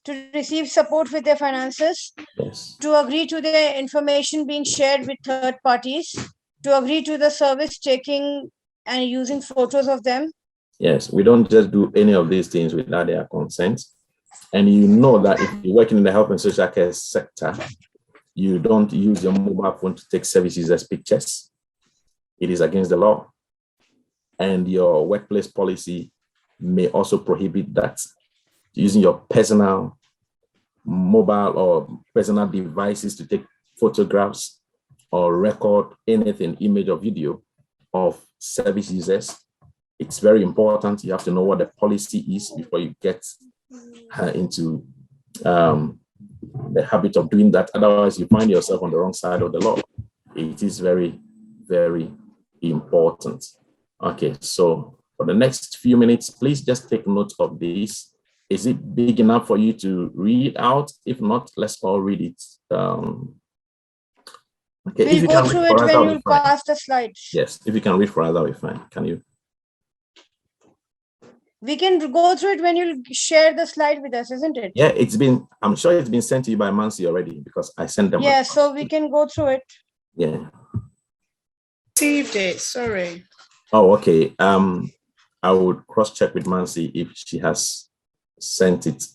to receive support with their finances, Yes. to agree to the information being shared with third parties, to agree to the service taking and using photos of them. Yes, we don't just do any of these things without their consent. And you know that if you're working in the health and social care sector, you don't use your mobile phone to take service users' pictures. It is against the law. And your workplace policy may also prohibit that, using your personal mobile or personal devices to take photographs or record anything, image or video of service users. It's very important. You have to know what the policy is before you get into the habit of doing that. Otherwise, you find yourself on the wrong side of the law. It is very, very important. Okay, so for the next few minutes, please just take note of this. Is it big enough for you to read out? If not, let's all read it. Okay, We'll go through it when you pass the slides. Yes, if you can read for us, that'll be fine. Can you? We can go through it when you share the slide with us, isn't it? Yeah, I'm sure it's been sent to you by Mansi already because I sent them. Yeah, so we can go through it. Yeah. Received it, sorry. Oh, okay. I would cross-check with Mansi if she has sent it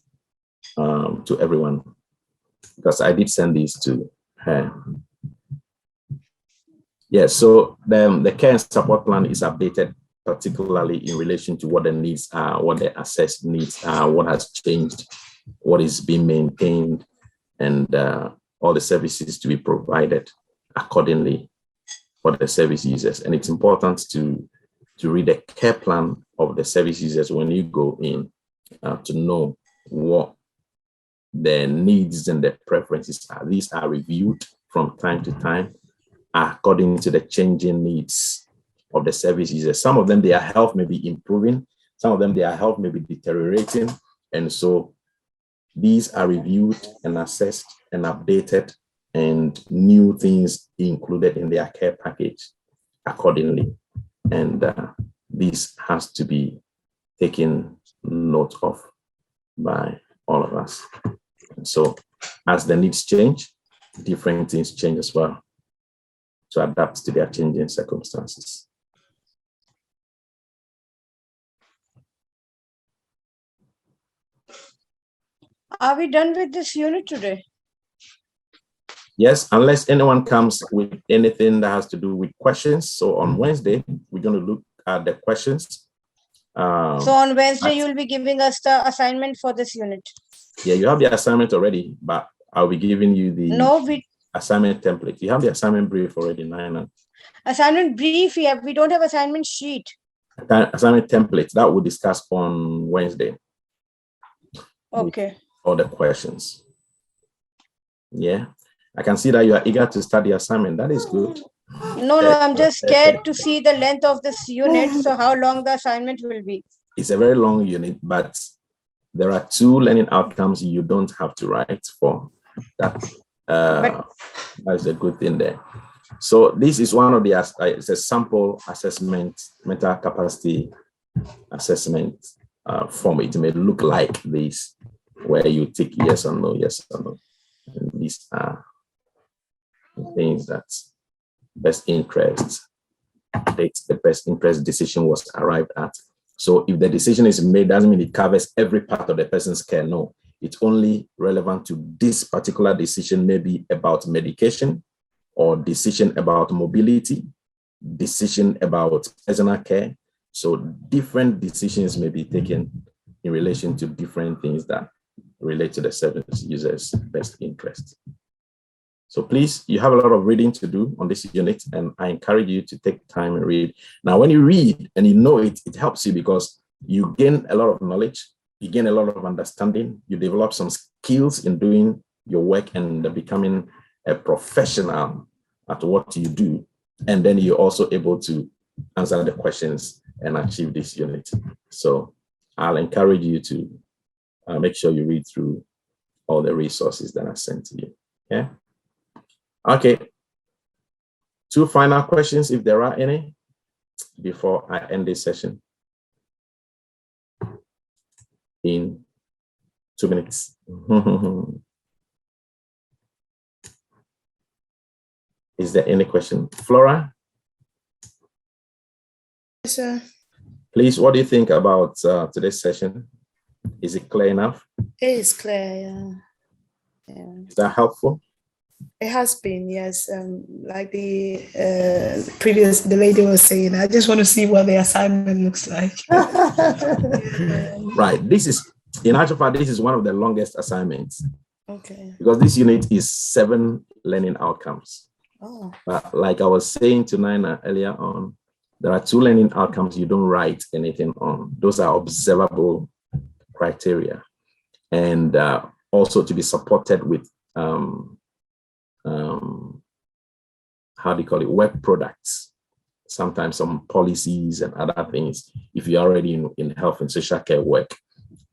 to everyone, because I did send these to her. Yeah, so the care and support plan is updated, particularly in relation to what the needs are, what the assessed needs are, what has changed, what is being maintained, and all the services to be provided accordingly for the service users. And it's important to read the care plan of the service users when you go in to know what their needs and their preferences are. These are reviewed from time to time according to the changing needs of the service users. Some of them, their health may be improving. Some of them, their health may be deteriorating. And so these are reviewed and assessed and updated, and new things included in their care package accordingly. And this has to be taken note of by all of us. And so as the needs change, different things change as well to adapt to their changing circumstances. Are we done with this unit today? Yes, unless anyone comes with anything that has to do with questions. So on Wednesday, we're going to look at the questions. So on Wednesday, you'll be giving us the assignment for this unit. Yeah, you have the assignment already, but I'll be giving you the assignment template. You have the assignment brief already, Nina. Assignment brief, yeah, we don't have assignment sheet. Assignment template that we'll discuss on Wednesday. Okay. All the questions. Yeah, I can see that you are eager to study assignment. That is good. No, I'm just scared to see the length of this unit. So how long the assignment will be? It's a very long unit, but there are 2 learning outcomes you don't have to write for. That's a good thing there. So this is one of the, it's a sample assessment, mental capacity assessment form. It may look like this, where you tick yes or no, yes or no. And these are things that best interest, the best interest decision was arrived at. So if the decision is made, doesn't mean it covers every part of the person's care. No, it's only relevant to this particular decision, maybe about medication, or decision about mobility, decision about personal care. So different decisions may be taken in relation to different things that relate to the service user's best interest. So please, you have a lot of reading to do on this unit, and I encourage you to take time and read. Now, when you read and you know it, it helps you because you gain a lot of knowledge, you gain a lot of understanding, you develop some skills in doing your work and becoming a professional at what you do. And then you're also able to answer the questions and achieve this unit. So I'll encourage you to make sure you read through all the resources that are sent to you. Yeah. Okay. 2 final questions, if there are any, before I end this session in 2 minutes. Is there any question? Flora? Yes, sir. Please, what do you think about today's session? Is it clear enough? It is clear, yeah. Is that helpful? It has been, yes. Like the lady was saying, I just want to see what the assignment looks like. Right. This is, in actual fact, this is one of the longest assignments. Okay. Because this unit is 7 learning outcomes. Oh. But like I was saying to Nina earlier on, there are 2 learning outcomes you don't write anything on. Those are observable criteria. And also to be supported with how do you call it, work products, sometimes some policies and other things. If you're already in health and social care work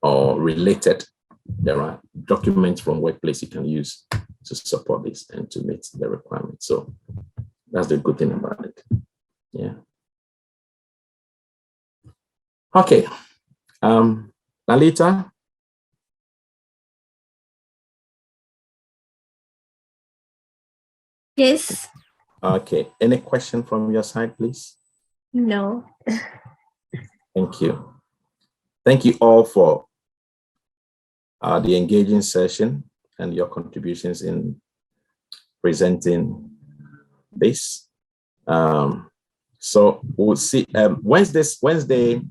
or related, there are documents from workplace you can use to support this and to meet the requirements. So that's the good thing about it. Yeah. Okay. Lalita? Yes. Okay. Any question from your side, please? No. Thank you. Thank you all for the engaging session and your contributions in presenting this. So we'll see. Wednesday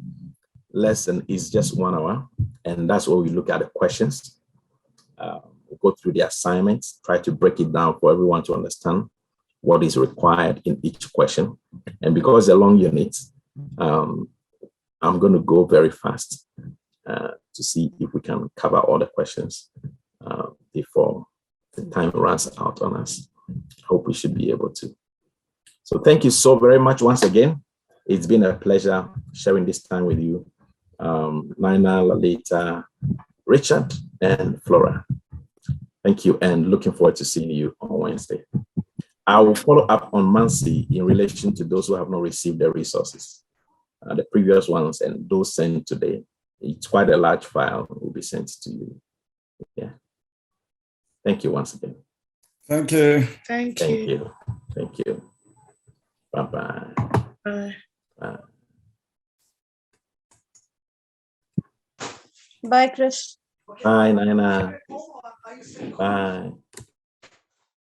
lesson is just 1 hour, and that's where we look at the questions. We'll go through the assignments, try to break it down for everyone to understand what is required in each question. And because they're long units, I'm going to go very fast to see if we can cover all the questions before the time runs out on us. hope we should be able to. So thank you so very much once again. It's been a pleasure sharing this time with you, Nina, Lalita, Richard, and Flora. Thank you, and looking forward to seeing you on Wednesday. I will follow up on Mansi in relation to those who have not received the resources, the previous ones and those sent today. It's quite a large file will be sent to you. Yeah. Thank you once again. Thank you. Thank Thank you. you. Thank you. Bye-bye. Bye. Bye. Bye, Chris. Bye, Nina. Bye.